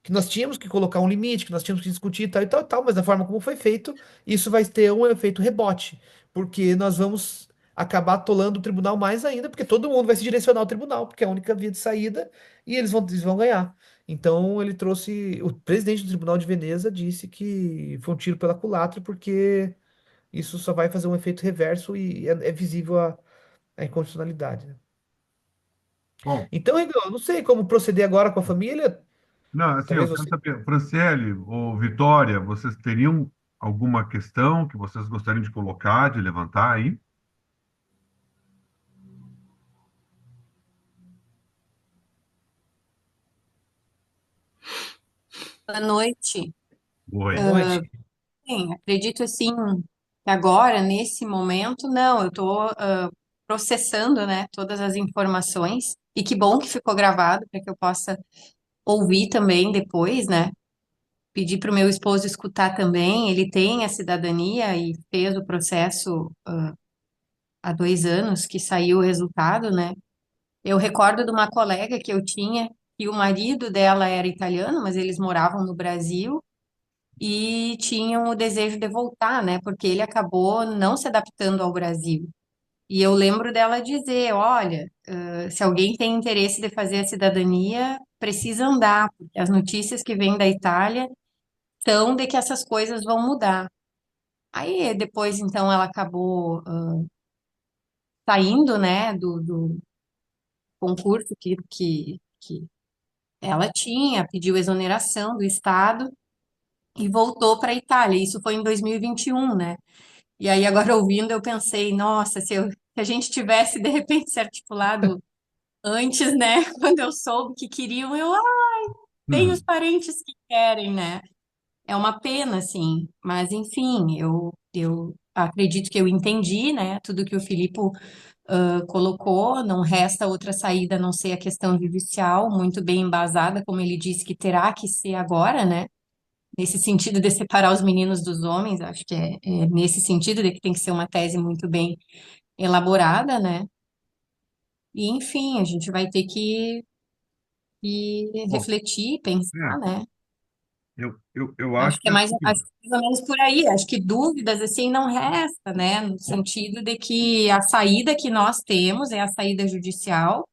nós tínhamos que colocar um limite, que nós tínhamos que discutir tal e tal e tal, mas da forma como foi feito, isso vai ter um efeito rebote, porque nós vamos acabar atolando o tribunal mais ainda, porque todo mundo vai se direcionar ao tribunal, porque é a única via de saída, e eles vão ganhar. Então ele trouxe, o presidente do Tribunal de Veneza disse que foi um tiro pela culatra, porque isso só vai fazer um efeito reverso e é visível a inconstitucionalidade, né? Bom, Então, Igor, eu não sei como proceder agora com a família. não, assim, eu Talvez quero você. saber, Franciele ou Vitória, vocês teriam alguma questão que vocês gostariam de colocar, de levantar aí? Boa noite. Oi. Boa noite. Sim, acredito assim que agora, nesse momento, não, eu estou processando, né, todas as informações e que bom que ficou gravado para que eu possa ouvir também depois, né? Pedir para o meu esposo escutar também. Ele tem a cidadania e fez o processo há 2 anos que saiu o resultado, né? Eu recordo de uma colega que eu tinha que o marido dela era italiano, mas eles moravam no Brasil e tinham o desejo de voltar, né? Porque ele acabou não se adaptando ao Brasil. E eu lembro dela dizer, olha, se alguém tem interesse de fazer a cidadania, precisa andar, porque as notícias que vêm da Itália são de que essas coisas vão mudar. Aí depois, então, ela acabou saindo, né, do concurso que ela tinha, pediu exoneração do Estado e voltou para a Itália. Isso foi em 2021, né? E aí, agora ouvindo, eu pensei, nossa, se a gente tivesse de repente se articulado antes, né? Quando eu soube que queriam, tenho os Uhum. parentes que querem, né? É uma pena, assim, mas enfim, eu acredito que eu entendi, né? Tudo que o Filipe colocou, não resta outra saída a não ser a questão judicial, muito bem embasada, como ele disse que terá que ser agora, né? Nesse sentido de separar os meninos dos homens, acho que é nesse sentido de que tem que ser uma tese muito bem elaborada, né? E, enfim, a gente vai ter que Bom, refletir, pensar, é, né? eu Acho acho que que é mais, assim, acho que mais ou menos por aí. Acho que dúvidas, assim, não resta, né? No sentido de que a saída que nós temos é a saída judicial,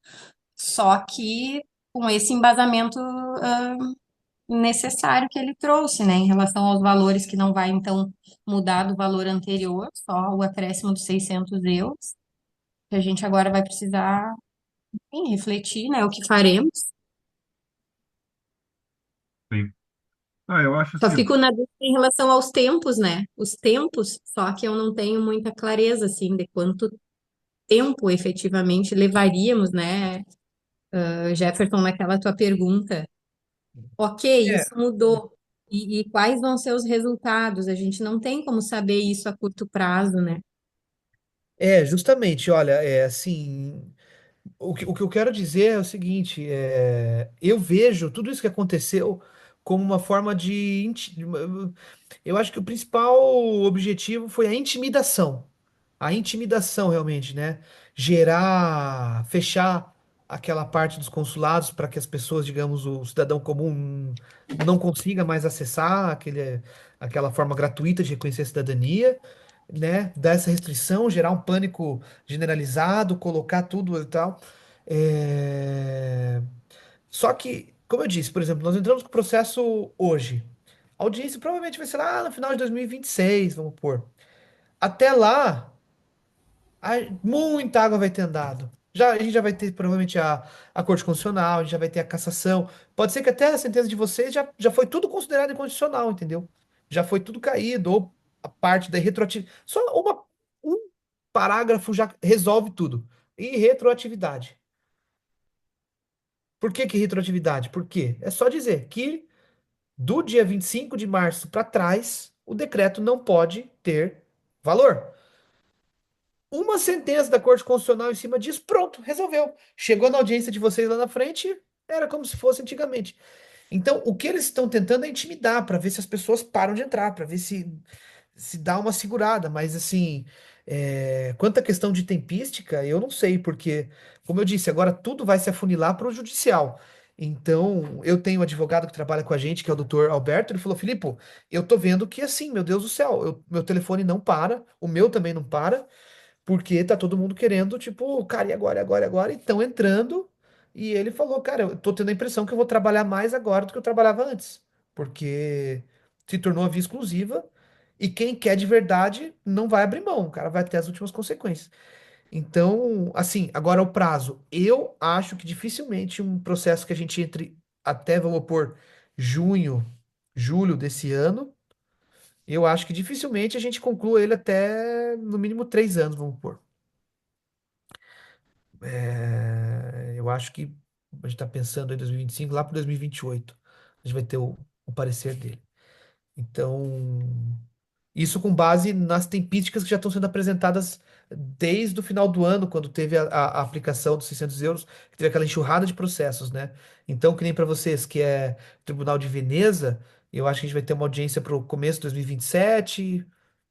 só que com esse embasamento necessário que ele trouxe, né, em relação aos valores que não vai, então, mudar do valor anterior, só o acréscimo dos 600 euros, que a gente agora vai precisar, enfim, refletir, né, o que faremos. Sim. Ah, eu acho Só assim, fico na dúvida em relação aos tempos, né, os tempos, só que eu não tenho muita clareza, assim, de quanto tempo efetivamente levaríamos, né, Jefferson, naquela tua pergunta. Ok, É, isso mudou. E quais vão ser os resultados? A gente não tem como saber isso a curto prazo, né? justamente, olha, assim, o que eu quero dizer é o seguinte, eu vejo tudo isso que aconteceu como uma forma eu acho que o principal objetivo foi a intimidação realmente, né? Fechar aquela parte dos consulados para que as pessoas, digamos, o cidadão comum não consiga mais acessar aquela forma gratuita de reconhecer a cidadania, né? Dar essa restrição, gerar um pânico generalizado, colocar tudo e tal. É, Só que, como eu disse, por exemplo, nós entramos com o processo hoje. A audiência provavelmente vai ser lá no final de 2026, vamos pôr. Até lá, muita água vai ter andado. A gente já vai ter provavelmente a Corte Constitucional, a gente já vai ter a cassação. Pode ser que até a sentença de vocês já foi tudo considerado inconstitucional, entendeu? Já foi tudo caído, ou a parte da retroatividade. Um parágrafo já resolve tudo. E retroatividade. Por que retroatividade? Por quê? É só dizer que do dia 25 de março para trás, o decreto não pode ter valor. Uma sentença da Corte Constitucional em cima disso, pronto, resolveu. Chegou na audiência de vocês lá na frente, era como se fosse antigamente. Então, o que eles estão tentando é intimidar, para ver se as pessoas param de entrar, para ver se dá uma segurada. Mas, assim, quanto à questão de tempística, eu não sei, porque, como eu disse, agora tudo vai se afunilar para o judicial. Então, eu tenho um advogado que trabalha com a gente, que é o doutor Alberto, ele falou: Filipe, eu tô vendo que, assim, meu Deus do céu, meu telefone não para, o meu também não para. Porque tá todo mundo querendo, tipo, cara, e agora, e agora, e agora? E estão entrando. E ele falou, cara, eu tô tendo a impressão que eu vou trabalhar mais agora do que eu trabalhava antes. Porque se tornou a via exclusiva. E quem quer de verdade não vai abrir mão, o cara vai até as últimas consequências. Então, assim, agora o prazo. Eu acho que dificilmente um processo que a gente entre até, vamos pôr, junho, julho desse ano, eu acho que dificilmente a gente conclua ele até no mínimo 3 anos, vamos pôr. Eu acho que a gente está pensando em 2025, lá para 2028, a gente vai ter o parecer dele. Então, isso com base nas tempísticas que já estão sendo apresentadas desde o final do ano, quando teve a aplicação dos 600 euros, que teve aquela enxurrada de processos, né? Então, que nem para vocês, que é Tribunal de Veneza, eu acho que a gente vai ter uma audiência para o começo de 2027,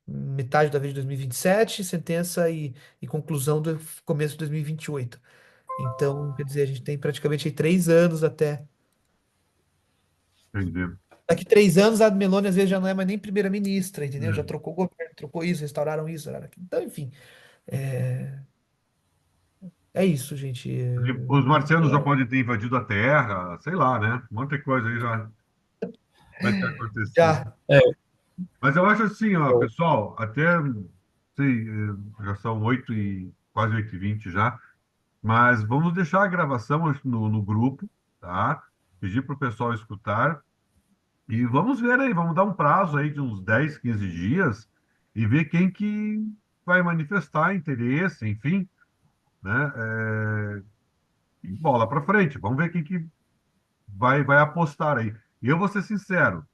metade da vez de 2027, sentença e conclusão do começo de 2028. Então, quer dizer, a gente tem praticamente aí 3 anos até. entendi. Daqui 3 anos, a Meloni às vezes já não é mais nem primeira-ministra, entendeu? Já É. trocou o governo, trocou isso, restauraram isso, restauraram aquilo. Então, enfim, é, é isso, gente. Os marcianos já podem ter invadido a Terra, sei lá, né? Um monte de coisa aí já vai ter acontecido. Já. É, Mas eu acho assim, ó, eu- pessoal, até, sei, já são 8 e quase 8h20 já, mas vamos deixar a gravação no grupo, tá? Pedir para o pessoal escutar e vamos ver aí, vamos dar um prazo aí de uns 10, 15 dias e ver quem que vai manifestar interesse, enfim, né? E bola para frente, vamos ver quem que vai apostar aí. E eu vou ser sincero,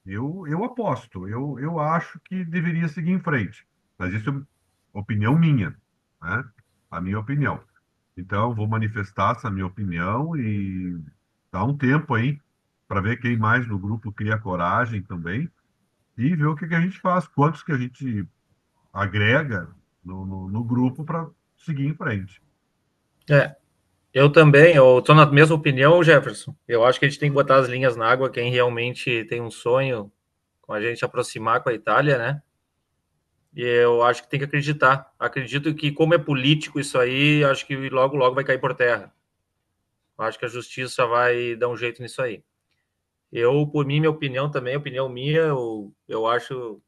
eu aposto, eu acho que deveria seguir em frente, mas isso é opinião minha, né? A minha opinião. Então, vou manifestar essa minha opinião e dar um tempo aí para ver quem mais no grupo cria coragem também e ver o que que a gente faz, quantos que a gente agrega no grupo para seguir em frente. é, eu também, eu estou na mesma opinião, Jefferson. Eu acho que a gente tem que botar as linhas na água, quem realmente tem um sonho com a gente aproximar com a Itália, né? E eu acho que tem que acreditar. Acredito que, como é político isso aí, acho que logo, logo vai cair por terra. Acho que a justiça vai dar um jeito nisso aí. Eu, por mim, minha opinião também, opinião minha, eu acho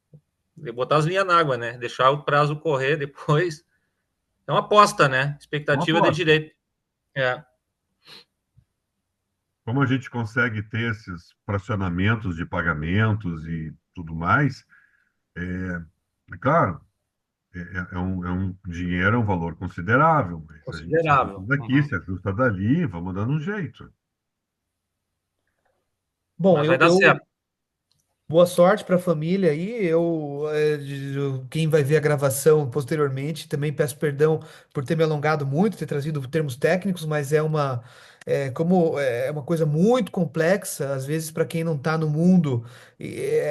de botar as linhas na água, né? Deixar o prazo correr depois. É uma aposta, né? Uma Expectativa de aposta. direito. É, Como a gente consegue ter esses fracionamentos de pagamentos e tudo mais, é claro, é um dinheiro, é um valor considerável, mas a gente se ajusta considerável. daqui, Uhum. se ajusta dali, vamos dando um jeito. Bom, Mas vai dar eu certo. boa sorte para a família aí. Quem vai ver a gravação posteriormente, também peço perdão por ter me alongado muito, ter trazido termos técnicos, mas como é uma coisa muito complexa, às vezes para quem não está no mundo,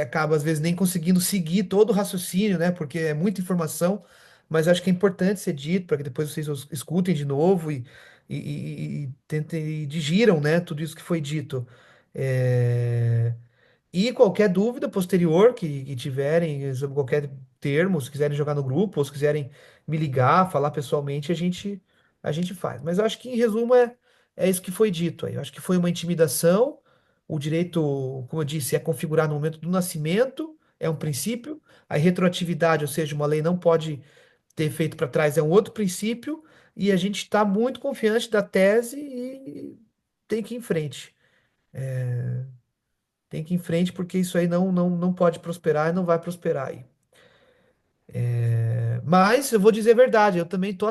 acaba às vezes nem conseguindo seguir todo o raciocínio, né? Porque é muita informação, mas acho que é importante ser dito para que depois vocês escutem de novo e tentem e digiram, né? Tudo isso que foi dito. É, e qualquer dúvida posterior que tiverem sobre qualquer termo, se quiserem jogar no grupo, ou se quiserem me ligar, falar pessoalmente, a gente faz. Mas eu acho que, em resumo, é isso que foi dito aí. Eu acho que foi uma intimidação. O direito, como eu disse, é configurado no momento do nascimento, é um princípio. A retroatividade, ou seja, uma lei não pode ter efeito para trás, é um outro princípio. E a gente está muito confiante da tese e tem que ir em frente. Tem que ir em frente porque isso aí não pode prosperar e não vai prosperar aí. Mas eu vou dizer a verdade, eu também tô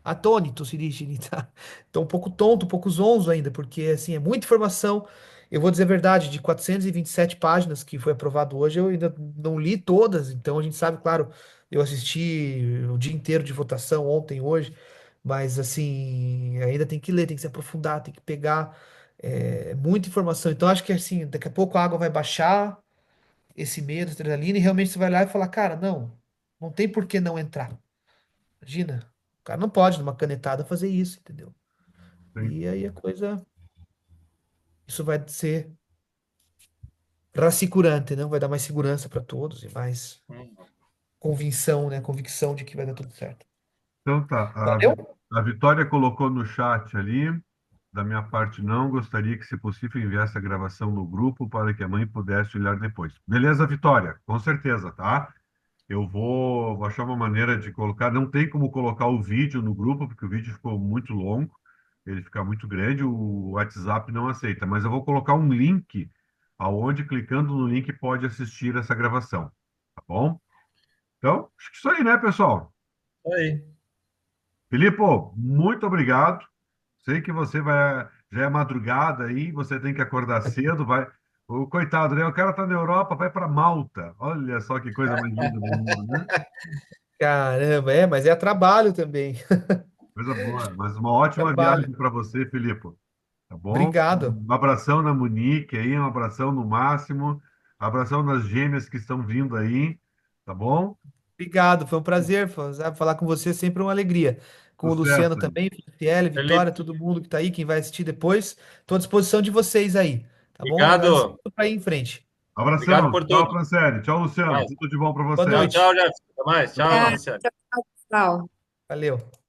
atônito, se diz, tá? Tô um pouco tonto, um pouco zonzo ainda, porque assim, é muita informação. Eu vou dizer a verdade, de 427 páginas que foi aprovado hoje, eu ainda não li todas, então a gente sabe, claro, eu assisti o dia inteiro de votação ontem, hoje, mas assim, ainda tem que ler, tem que se aprofundar, tem que pegar muita informação. Então acho que assim, daqui a pouco a água vai baixar esse medo, essa adrenalina, e realmente você vai lá e falar, cara, não tem por que não entrar. Imagina, o cara não pode, numa canetada, fazer isso, entendeu? Sim. E aí isso vai ser racicurante, né? Vai dar mais segurança para todos e mais Uhum. convicção, né? Convicção de que vai dar tudo certo. Então tá, Valeu? a Vitória colocou no chat ali, da minha parte não, gostaria que, se possível, enviasse a gravação no grupo para que a mãe pudesse olhar depois. Beleza, Vitória? Com certeza, tá? Eu vou achar uma maneira de colocar. Não tem como colocar o vídeo no grupo, porque o vídeo ficou muito longo, ele fica muito grande, o WhatsApp não aceita. Mas eu vou colocar um link, aonde clicando no link pode assistir essa gravação, tá bom? Então, acho que isso aí, né, pessoal? Aí. Filipe, muito obrigado. Sei que você vai, já é madrugada aí, você tem que acordar cedo, vai. O coitado, né? O cara tá na Europa, vai para Malta. Olha só que coisa mais linda do mundo, né? Caramba, mas é trabalho também. Coisa boa, mas uma ótima Trabalho. viagem para você, Filipe. Tá bom? Obrigado. Um abração na Munique aí, um abração no Máximo, abração nas gêmeas que estão vindo aí, tá bom? Obrigado. Foi um prazer falar com você, sempre uma alegria. Com o Luciano Sucesso aí. também, Franciele, Vitória, Felipe, todo mundo que está aí, quem vai assistir depois. Estou à disposição de vocês aí, tá bom? Agora obrigado. para ir em frente. Obrigado Abração. por Tchau, tudo. Franciele. Tchau, Luciano. Mais. Tudo de bom para Boa vocês. Tchau, noite. tchau, Jefferson. Até mais. Tchau, Tchau, tchau. Obrigada. Franciane. Tchau, tchau. Valeu.